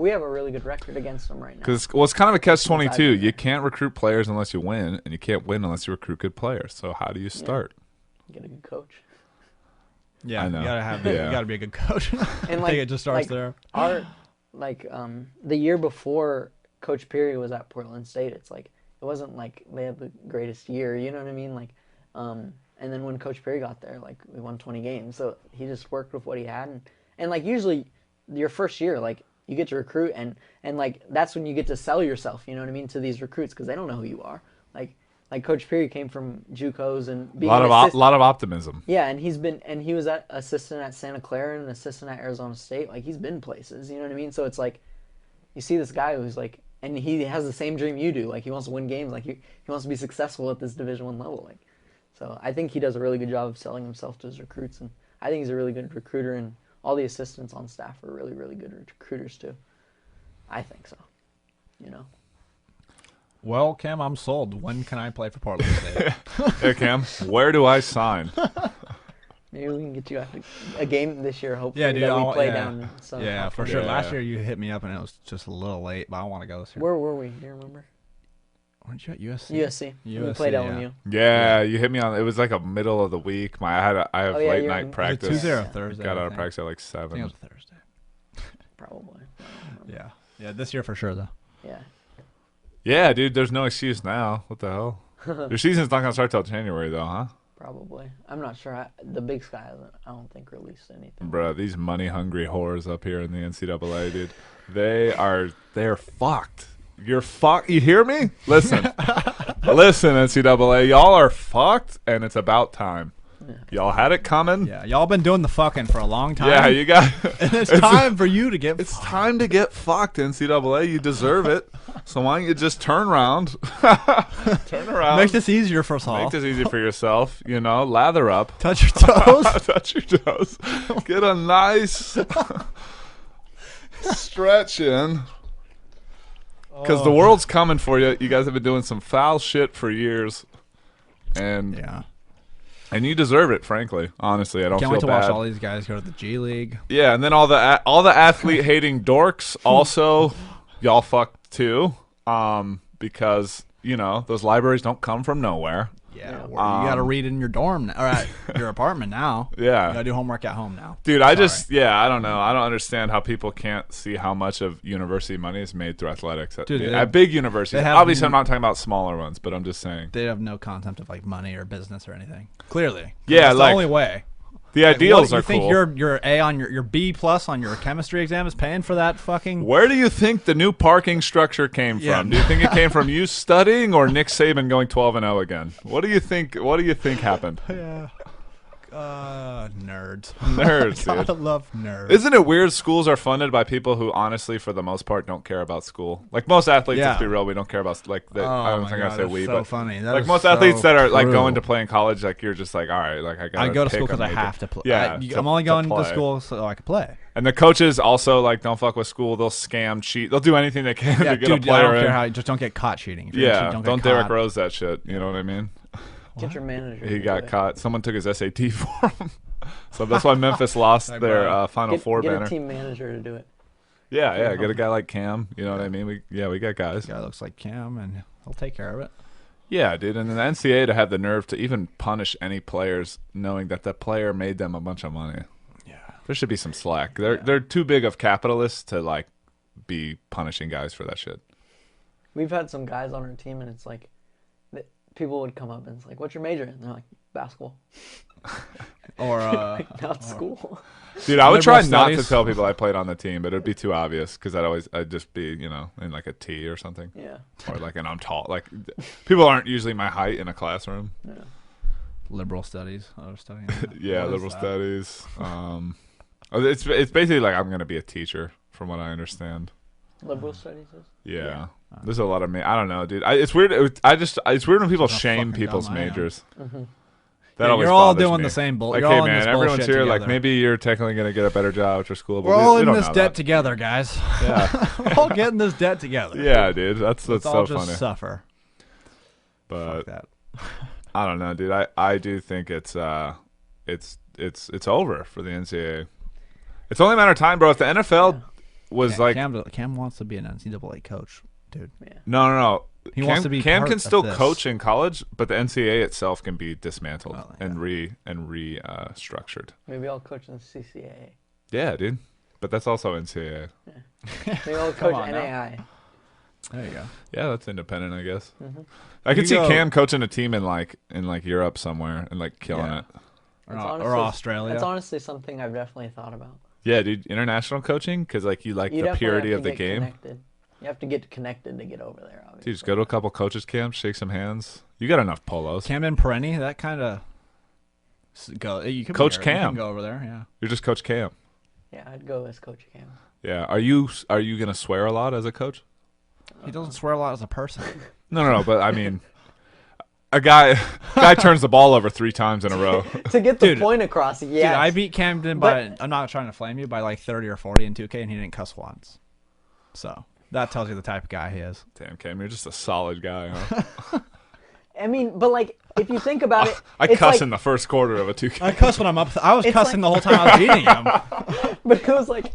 have a really good record against them right now. Because, well, it's kind of a catch-22. Inside. You can't recruit players unless you win, and you can't win unless you recruit good players. So how do you start? Get a good coach. Yeah, I know. you gotta have. Yeah. You gotta be a good coach. And I like think it just starts like, there. Our the year before Coach Peary was at Portland State, it's like it wasn't like they had the greatest year. You know what I mean? Like and then when Coach Peary got there, like we won 20 games. So he just worked with what he had, and like usually your first year, like you get to recruit and like that's when you get to sell yourself. You know what I mean to these recruits because they don't know who you are. Like Coach Peary came from JUCOs and A being lot an of assistant- lot of optimism. Yeah, and he was at assistant at Santa Clara and an assistant at Arizona State. Like he's been places, you know what I mean? So it's like you see this guy who's like, and he has the same dream you do. Like he wants to win games. Like he wants to be successful at this Division I level. Like, so I think he does a really good job of selling himself to his recruits, and I think he's a really good recruiter. And all the assistants on staff are really, really good recruiters too. I think so. You know. Well, Cam, I'm sold. When can I play for Portland State? Hey, Cam, where do I sign? Maybe we can get you after a game this year. Hopefully, Yeah, dude, that we I'll- play yeah. down. In Southern Yeah, for California. sure. Yeah. Last year you hit me up and it was just a little late, but I want to go this year. Where were we? Do you remember? Weren't you at USC? USC. We played LMU. Yeah, you hit me on. It was like a middle of the week. I have late night practice. Tuesday or Thursday. Got out of practice at like 7. I think it was Thursday. Probably. Yeah. Yeah, this year for sure though. Yeah. Yeah, dude. There's no excuse now. What the hell? Your season's not gonna start till January though, huh? Probably. I'm not sure. The Big Sky hasn't, I don't think, released anything. Bro, these money hungry whores up here in the NCAA, dude. They're fucked. You're fucked. You hear me? Listen. Listen, NCAA. Y'all are fucked, and it's about time. Yeah. Y'all had it coming. Yeah, y'all been doing the fucking for a long time. Yeah, you got. And it's time for you to get. It's time to get fucked, NCAA. You deserve it. So why don't you just turn around? Turn around. Make this easier for us all. Make this easy for yourself. You know, lather up. Touch your toes. Touch your toes. Get a nice stretch in. Because the world's coming for you. You guys have been doing some foul shit for years, and you deserve it. Frankly, honestly, I don't Can't feel wait to bad. watch all these guys go to the G League. Yeah, and then all the athlete hating dorks also y'all fucked too, because you know those libraries don't come from nowhere. Yeah, you got to read in your dorm or at your apartment now. Yeah, you got to do homework at home now. Dude, I don't know. I don't understand how people can't see how much of university money is made through athletics at big universities. Obviously, I'm not talking about smaller ones, but I'm just saying they have no concept of like money or business or anything. Clearly, yeah, that's the only way. The ideals are cool. You think your A on your B plus on your chemistry exam is paying for that fucking? Where do you think the new parking structure came from? Do you think it came from you studying or Nick Saban going 12-0 again? What do you think? What do you think happened? Yeah. Nerds. Nerds, dude. I love nerds. Isn't it weird schools are funded by people who honestly, for the most part, don't care about school? Like most athletes, let's be real, we don't care about, like, I don't think I say we, but funny. Like most athletes that are like going to play in college, like you're just like, all right, like I go to school because I have to play. Yeah, I'm only going to school so I can play. And the coaches also like don't fuck with school. They'll scam, cheat. They'll do anything they can to get a player I don't care in. how. Just don't get caught cheating. If don't Derrick Rose that shit. You know what I mean? Get your manager. He got caught. Someone took his SAT for him. So that's why Memphis lost their Final Four banner. Get a team manager to do it. Yeah. Get a guy like Cam. You know what I mean? We got guys. This guy looks like Cam, and he'll take care of it. Yeah, dude. And then the NCAA to have the nerve to even punish any players knowing that the player made them a bunch of money. Yeah. There should be some slack. They're too big of capitalists to like be punishing guys for that shit. We've had some guys on our team, and it's like people would come up and it's like, "What's your major?" And they're like, "Basketball." Or not school. Dude, I would try not to tell people I played on the team, but it'd be too obvious because I'd just be, you know, in like a T or something. Yeah. Or like I'm tall. Like people aren't usually my height in a classroom. Yeah. Liberal studies. I was studying. Yeah, liberal studies. It's basically like I'm gonna be a teacher, from what I understand. Liberal studies is? Yeah. There's a lot of I don't know, dude. It's weird. It's weird when people shame people's majors. Mm-hmm. You're all doing the same bullshit. Like, hey man, everyone's here. Like maybe you're technically gonna get a better job at your school. But we're all in this debt together, guys. Yeah, we're all getting this debt together. Yeah, dude. That's so all just funny. Suffer. But fuck that. I don't know, dude. I do think it's over for the NCAA. It's only a matter of time, bro. If the NFL was Cam wants to be an NCAA coach, dude. Yeah. No. He wants to be. Cam can still coach in college, but the NCAA itself can be dismantled and restructured. Maybe I'll coach in the CCAA. Yeah, dude. But that's also NCAA. Yeah. Maybe I'll coach NAI. There you go. Yeah, that's independent, I guess. Mm-hmm. I could see Cam coaching a team in like Europe somewhere and like killing it. Or Australia. That's honestly something I've definitely thought about. Yeah, dude. International coaching because like you the purity of the game. Connected. You have to get connected to get over there, obviously. Dude, just go to a couple coaches' camps, shake some hands. You got enough polos. Camden Parenti, that kind of go. You could Coach Cam. You can go over there, yeah. You're just Coach Cam. Yeah, I'd go as Coach Cam. Yeah. Are you gonna swear a lot as a coach? He doesn't swear a lot as a person. No. But I mean, a guy turns the ball over 3 times in a row. To get the point across, yes. Dude, I beat Camden by. I'm not trying to flame you, by like 30 or 40 in 2K, and he didn't cuss once. So. That tells you the type of guy he is. Damn, Cam, you're just a solid guy, huh? I mean, but like, if you think about it, I cuss in the first quarter of a 2K. I cuss when I'm up. I was cussing the whole time I was beating him. But it was like,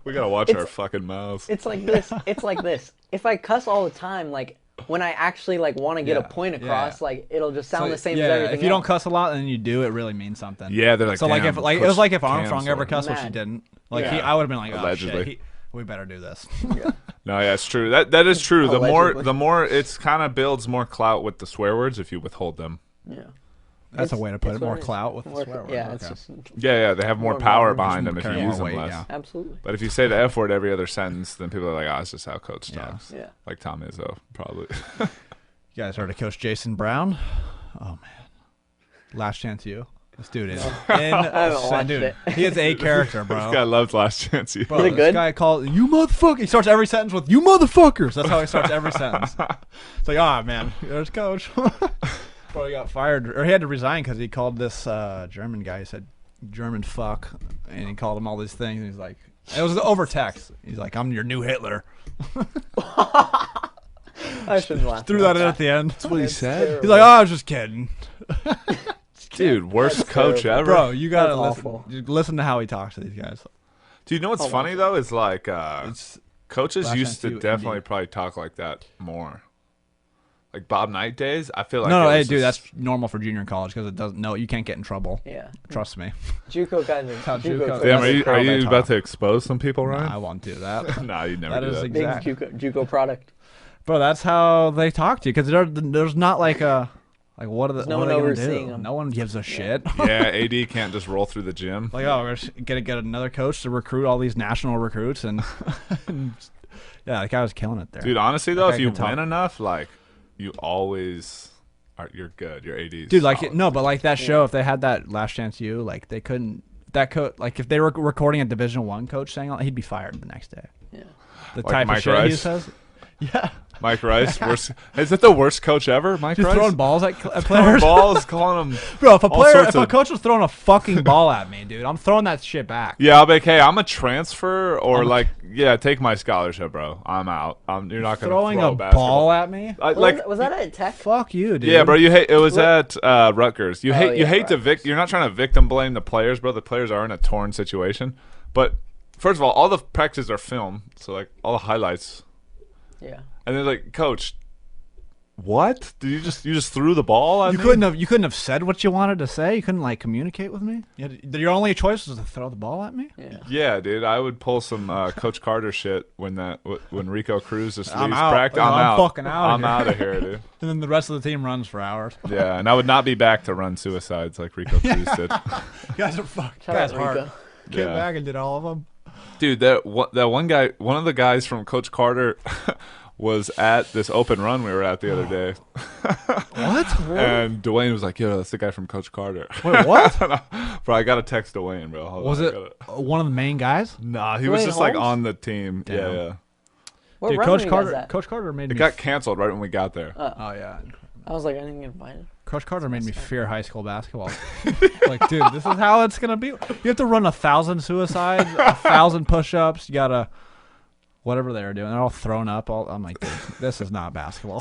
we gotta watch our fucking mouths. It's like this. It's like this. If I cuss all the time, like when I actually like want to get a point across, like it'll just sound the same as everything. If you don't else. cuss a lot and then you do, it really means something. Yeah, they're like, so like damn, if it was like if Armstrong canceled. ever cussed, which he Mad. didn't. Like Yeah. I would have been like, oh Allegedly. shit, we better do this. Yeah. No, yeah, it's true. That is true. Allegedly. The more it's kind of builds more clout with the swear words if you withhold them. Yeah. That's a way to put it's it. More what it is. clout with the More- swear word. Yeah, Okay. it's just Yeah, they have more More power leverage, behind them if carry you more use them weight, less. yeah. absolutely. But if you say the F word every other sentence, then people are like, that's just how Coach Yeah. talks. Yeah. Like Tom Izzo, probably. You guys heard of Coach Jason Brown? Oh man, Last Chance U. This dude is haven't watched dude. it. He is a character, bro. This guy loves Last Chance U. Bro, Is it this good? guy called you motherfucker. He starts every sentence with "you motherfuckers." That's how he starts every sentence. It's like, ah, man, there's Coach. Bro, he got fired, or he had to resign because he called this German guy. He said German fuck, and he called him all these things. And he's like, it was over text. He's like, I'm your new Hitler. I shouldn't laugh. Threw that in at the end. That's what he said. He's like, oh, I was just kidding. Dude, worst That's coach terrible. ever. Bro, you gotta That's listen. awful. You listen to how he talks to these guys. Dude, you know what's Oh, funny, though? Is like It's coaches Last used Chance to U, definitely Indy. probably talk like that more. Like Bob Knight days, I feel like no, it hey, was dude, just- that's normal for junior college because it doesn't. No, you can't get in trouble. Yeah. Trust me. JUCO guys are. How JUCO JUCO coaches Damn, That's are you, how are they you talk. about to expose some people, Ryan? I won't do that. Nah, you'd never That do is that. big exact- JUCO product. Bro, that's how they talk to you because there's not like a like what are the There's no what one are they overseeing gonna do? them. No one gives a shit. Yeah, AD can't just roll through the gym. Like, oh, we're just gonna get another coach to recruit all these national recruits and, yeah, the guy was killing it there. Dude, honestly though, That if guy you can talk. win enough, like you always are. You're good. Your AD's Dude, like solid. no, but like that show, if they had that Last Chance U, like they couldn't. That coach, like if they were recording a Division I coach saying all, he'd be fired the next day. Yeah. The Like type Mike of shit he Rice? says. Yeah, Mike Rice, worst. Is it the worst coach ever? Mike just Rice throwing balls at Throwing players. balls, calling them. Bro, if a all player, sorts if a of- coach was throwing a fucking ball at me, dude, I'm throwing that shit back. Yeah, I'll be like, hey, I'm a transfer, or like, yeah, take my scholarship, bro. I'm out. You're not gonna Throwing throw a basketball. ball at me. Was that at Tech? Fuck you, dude. Yeah, bro. You hate. It was at Rutgers. You hate. You yeah, hate to Rutgers. You're not trying to victim blame the players, bro. The players are in a torn situation. But first of all the practices are filmed, so like all the highlights. Yeah. And they're like, Coach, what? Did you just threw the ball at You me? couldn't have said what you wanted to say. You couldn't like communicate with me. Your only choice was to throw the ball at me. Yeah. Yeah, dude. I would pull some Coach Carter shit when Rico Cruz just I'm leaves out. practice. I'm out. fucking outta I'm here. out of here, dude. And then the rest of the team runs for hours. Yeah, and I would not be back to run suicides like Rico Cruz did. You guys are fucked. Shout out Rico. Came Yeah. back and did all of them. Dude, that one guy, one of the guys from Coach Carter was at this open run we were at the other day. What? And Dwayne was like, yo, that's the guy from Coach Carter. Wait, what? Bro, I got to text Dwayne, bro. Hold Was on, I it one of the main guys? Nah, he was Dwayne just like Holmes? on the team. Damn. Yeah. What Dude, round Coach were you Carter. guys at? Coach Carter made It me. got canceled right when we got there. Oh yeah. I was like, I didn't get invited. Coach Carter made me fear high school basketball. Like, dude, this is how it's gonna be. You have to run 1,000 suicides, 1,000 push-ups. You gotta, whatever they were doing. They're all thrown up. I'm like, dude, this is not basketball.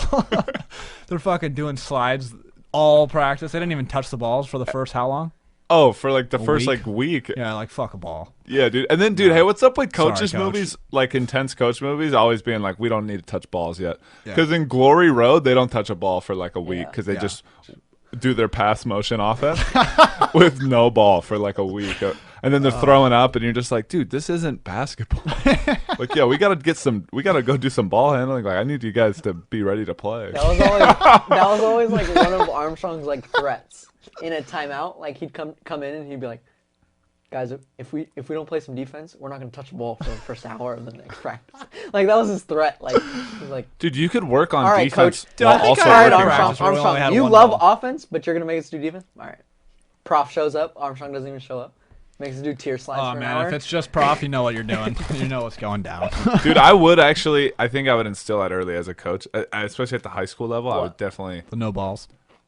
They're fucking doing slides all practice. They didn't even touch the balls for the first how long? Oh, for like the first week? like week. Yeah, like fuck a ball. Yeah, dude. And then, dude, hey, what's up with coaches Sorry, Coach. movies? Like intense coach movies, always being like, we don't need to touch balls yet. Yeah. Because in Glory Road, they don't touch a ball for like a week Yeah. because they Yeah. just do their pass motion offense with no ball for like a week. And then they're throwing up, and you're just like, dude, this isn't basketball. Like, yeah, we gotta go do some ball handling. Like, I need you guys to be ready to play. That was always like one of Armstrong's like threats in a timeout. Like he'd come in and he'd be like, guys, if we don't play some defense, we're not gonna touch the ball for the first hour of the next practice. Like that was his threat. Like he's like, Dude, you could work on all right, defense coach. Dude, while I think also I All right, working working practice on where we only Armstrong, had you one love ball. offense, but you're gonna make us do defense. All right. Prof shows up. Armstrong doesn't even show up. Makes us do tier slides Oh for an man, hour. if it's just prof, you know what you're doing. You know what's going down. Dude, I think I would instill that early as a coach, especially at the high school level. I would definitely The no balls.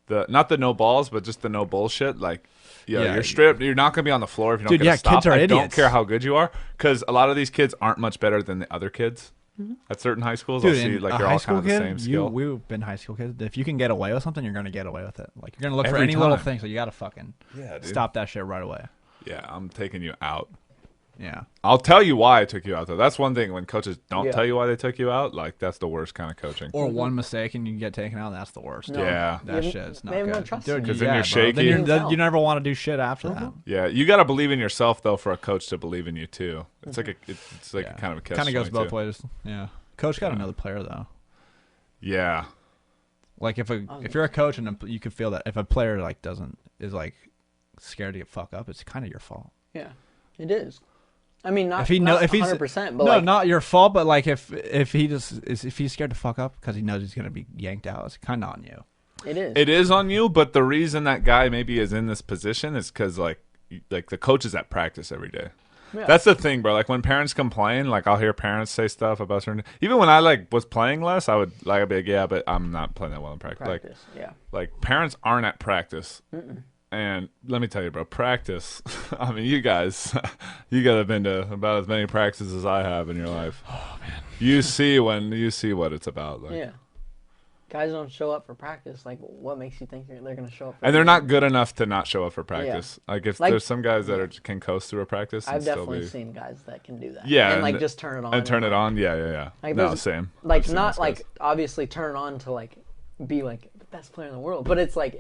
not the no balls, but just the no bullshit. Like, Yeah. you're stripped. You're not gonna be on the floor if you don't Dude, get yeah, a stop. kids are I don't idiots. care how good you are, because a lot of these kids aren't much better than the other kids at certain high schools. Dude, I'll see in like a you're high all school kind of the kid, same skill. we've been high school kids. If you can get away with something, you're gonna get away with it. Like you're gonna look for Every any little time. thing, so you gotta fucking Yeah, dude. stop that shit right away. Yeah, I'm taking you out. Yeah. I'll tell you why I took you out though. That's one thing when coaches don't Yeah. tell you why they took you out. Like that's the worst kind of coaching. Or one mistake and you get taken out. That's the worst. No. Yeah. That You- shit is not they have good. no trust Dude, in you. 'Cause then you're bro. shaky. You never want to do shit after that. Yeah, you got to believe in yourself though for a coach to believe in you too. It's like it's like a kind of a catch. Kind of goes both 22. ways. Yeah. Coach got another player though. Yeah, Like if you're a coach and you can feel that if a player like is like scared to get fucked up, it's kind of your fault. Yeah, it is. I mean, not If he not if he's 100%, but no, like, not your fault. But like if he's scared to fuck up because he knows he's gonna be yanked out, it's kind of on you. it is. it is on you. But the reason that guy maybe is in this position is because like the coach is at practice every day. Yeah. That's the thing, bro. Like when parents complain, like I'll hear parents say stuff about certain. Even when I like was playing less, I'd be like, yeah, but I'm not playing that well in practice. practice. Yeah. Like parents aren't at practice. And let me tell you, bro, practice. I mean, you guys, you gotta have been to about as many practices as I have in your life. Oh man, you see what it's about. Like, Yeah. Guys don't show up for practice. Like, what makes you think they're going to show up? For and they're the not game? good enough to not show up for practice. Like if Like- there's some guys that can coast through a practice, and I've still definitely be, seen guys that can do that. Yeah, and like and- just turn it on. and turn it on. Yeah. Like, No, there's- same. Like I've seen not those like guys. obviously turn it on to like be like the best player in the world, but it's like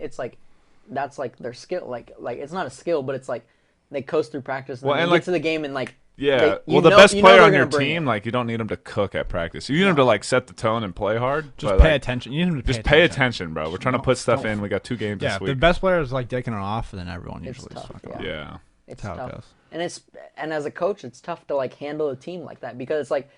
that's like their skill. Like it's not a skill, but it's like they coast through practice and Well, then and they like- get to the game and like Yeah, they- well, you the know- best you know player they're on your gonna bring team, it. like you don't need them to cook at practice. You need them to like set the tone and play hard. Just but, pay like, attention. You need him to Just pay attention, bro. We're trying to put stuff in. We got 2 games Yeah, this if the week. best player is like taking it off, then everyone It's usually tough, is fucking yeah. off. Yeah. it's That's how it tough. goes. And as a coach, it's tough to like handle a team like that because it's like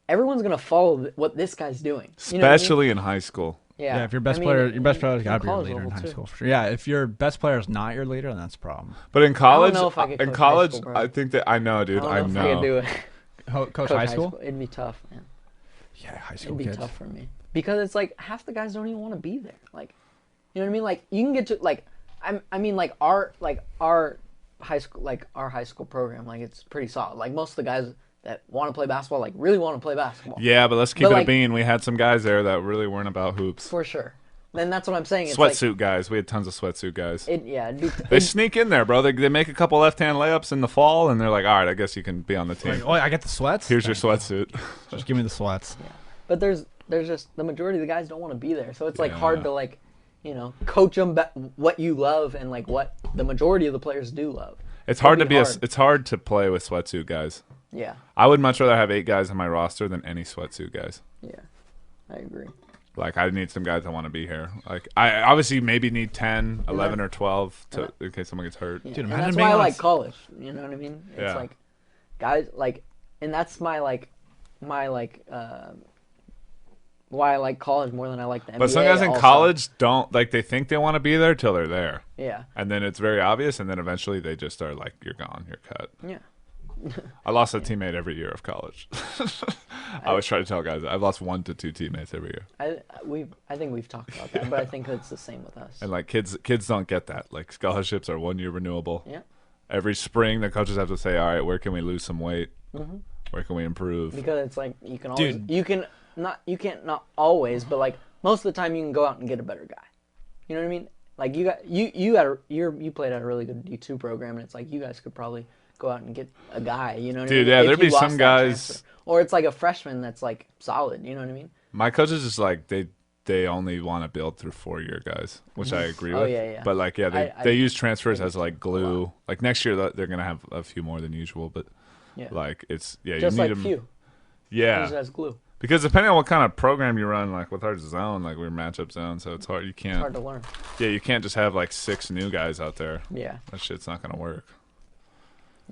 everyone's gonna follow what this guy's doing. You know what I mean? Especially in high school. Yeah, if your best I mean, player's in got to be your college leader in level, high too. school for sure. Yeah, if your best player is not your leader, then that's a problem. But in college, know if I could in coach high college, school, bro. I think that I know, dude. I don't know if I could do it. Coach high school? It'd be tough, man. Yeah, high school It'd be kids. tough for me because it's like half the guys don't even want to be there. Like, you know what I mean? Like you can get to like, I mean like our high school program, like it's pretty solid. Like most of the guys that want to play basketball, like really want to play basketball. Yeah, but let's keep But, it a like- bean. We had some guys there that really weren't about hoops. For sure. Then that's what I'm saying. It's Sweatsuit guys. We had tons of sweatsuit guys. Like, it'd be, They sneak in there, bro. They make a couple left-hand layups in the fall, and they're like, all right, I guess you can be on the team. Like, oh, I get the sweats. Here's your Thanks. sweatsuit. Just give me the sweats. but there's just the majority of the guys don't want to be there, so it's like Yeah. hard to like, coach them what you love and like what the majority of the players do love. It's hard to It'd be be a, hard. it's hard to play with sweatsuit guys. Yeah, I would much rather have 8 guys on my roster than any sweatsuit guys. yeah, I agree. Like I need some guys that want to be here. Like I obviously maybe need 10, 11 or 12 to in case someone gets hurt. Yeah. Dude, and imagine that's being why I on like s- college. You know what I mean? It's Yeah. like guys like, and that's my why I like college more than I like the NBA. But some guys in also. college don't like they think they want to be there till they're there. Yeah, And then it's very obvious and then eventually they just are like you're gone, you're cut. yeah. I lost a teammate every year of college. I always try to tell guys I've lost 1 to 2 teammates every year. I think we've talked about that, but I think it's the same with us. And like kids don't get that. Like scholarships are 1 year renewable. Yeah, Every spring the coaches have to say, all right, where can we lose some weight? Mm-hmm. Where can we improve? because it's like you can always Dude. you can't not always, but like most of the time you can go out and get a better guy. You know what I mean? Like you played at a really good D2 program, and it's like you guys could probably go out and get a guy. You know what Dude, I mean? yeah, If there'd you be lost some that guys- transfer. Or it's like a freshman that's like solid. You know what I mean? My coaches just like they only want to build through 4-year guys, which I agree Oh, with. yeah, yeah. But like, yeah, I they use transfers think as like glue. Like next year they're gonna have a few more than usual, but Yeah. like it's Just you need like them. few. Yeah, Use it as glue. because depending on what kind of program you run, like with our zone, like we're matchup zone, so it's hard. You It's can't. hard to learn. Yeah, you can't just have like 6 new guys out there. Yeah. That shit's not gonna work.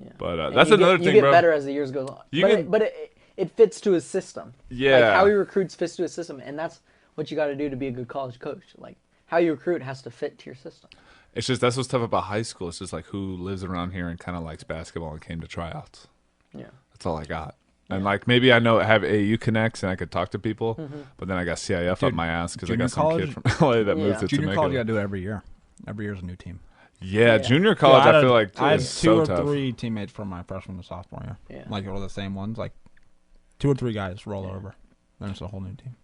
Yeah. But And that's you another get, thing, you get bro. better as the years goes on. You but can- it fits to his system. Yeah. Like how he recruits fits to his system, and that's what you got to do to be a good college coach. Like how you recruit has to fit to your system. It's just that's what's tough about high school. It's just like who lives around here and kind of likes basketball and came to tryouts. Yeah. That's all I got. And like maybe I have AU connects and I could talk to people, but then I got CIF up Dude, my ass because I junior got some college- kid from LA that Yeah. moved to Junior college, you Temecula. got to do it every year. Every year's a new team. Yeah, junior college. Dude, I feel like I had is 2 so or tough. 3 teammates from my freshman to sophomore year. Yeah. Like all the same ones. Like 2 or 3 guys roll over. Then it's a whole new team.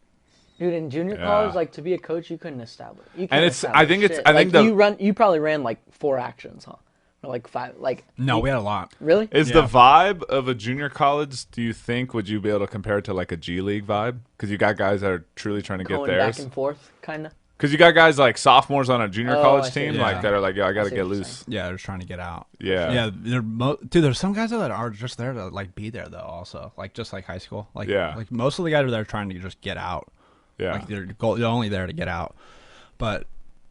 Dude, in junior Yeah. college, like to be a coach, you couldn't establish. You And couldn't it's- I establish think it's- shit. I think like, the- you probably ran like 4 actions, huh? Or like 5? Like No, we had a lot. really? Is Yeah. the vibe of a junior college? Do you think would you be able to compare it to like a G League vibe? Because you got guys that are truly trying to get Going theirs. back and forth, kind of. Because you got guys like sophomores on a junior Oh, I college see team, what you're like saying. that are like, yo, I got to see get what you're loose. Yeah, they're trying to get out. Yeah. Yeah, dude. There's some guys that are just there to like be there though. Also, like just like high school. Like Yeah. like most of the guys are there trying to just get out. Yeah. Like they're only there to get out. But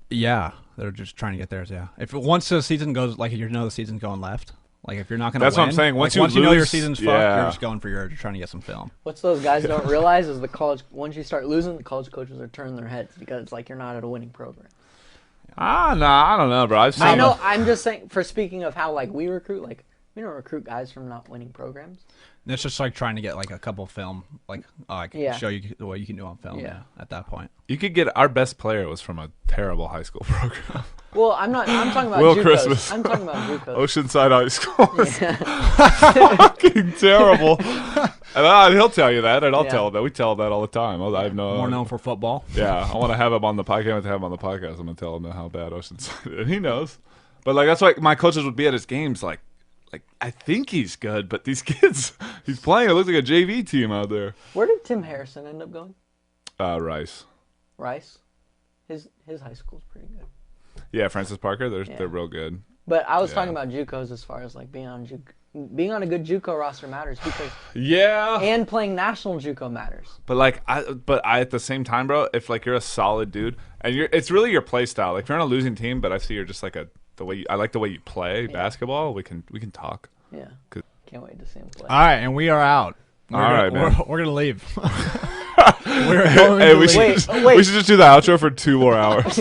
yeah, they're just trying to get theirs. Yeah. If once the season goes, like you know the season's going left. Like if you're not gonna That's win, what I'm saying. like, Once you know your lose, season's fucked, yeah. you're just going for you're trying to get some film. What's those guys don't realize is the college. Once you start losing, the college coaches are turning their heads because it's like you're not at a winning program. No, I don't know, bro. I've seen I know. I'm just saying. For speaking of how like we recruit, like we don't recruit guys from not winning programs. And it's just like trying to get like a couple film, like Yeah. show you what you can do on film. Yeah. Yeah. At that point. You could get our best player was from a terrible high school program. Well, I'm not. I'm talking about Will JUCOs. Christmas. I'm talking about JUCOs. Oceanside High School was fucking terrible. And he'll tell you that, and I'll Yeah. tell him that. We tell him that all the time. I have no. More known for football. Yeah, I want to have him on the podcast. I can't wait to have him on the podcast. I'm gonna tell him how bad Oceanside is. And he knows. But like that's why my coaches would be at his games. Like I think he's good, but these kids he's playing. It looks like a JV team out there. Where did Tim Harrison end up going? Rice. Rice. His high school's pretty good. Yeah, Francis Parker. They're Yeah. they're real good. But I was Yeah. talking about JUCOs as far as like being on a good JUCO roster matters because Yeah. and playing national JUCO matters. But I at the same time, bro, if like you're a solid dude and it's really your play style. Like if you're on a losing team, but I see you're just like I like the way you play basketball. We can talk. Yeah. Good. Can't wait to see him play. All right, and we are out. All right, man. We're gonna leave. We're going Hey, to we leave. should Wait. we should just do the outro for 2 more hours.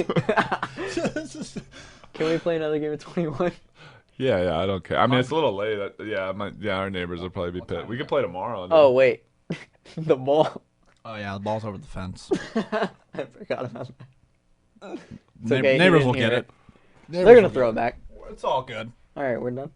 Can we play another game of 21? Yeah, I don't care. I mean, it's a little late. Our neighbors will probably be pissed. We could play tomorrow. dude. Oh wait, the ball. Oh yeah, the ball's over the fence. I forgot about that. It's okay, he Neighbors didn't will hear get it. They're gonna throw it back. It's all good. All right, we're done.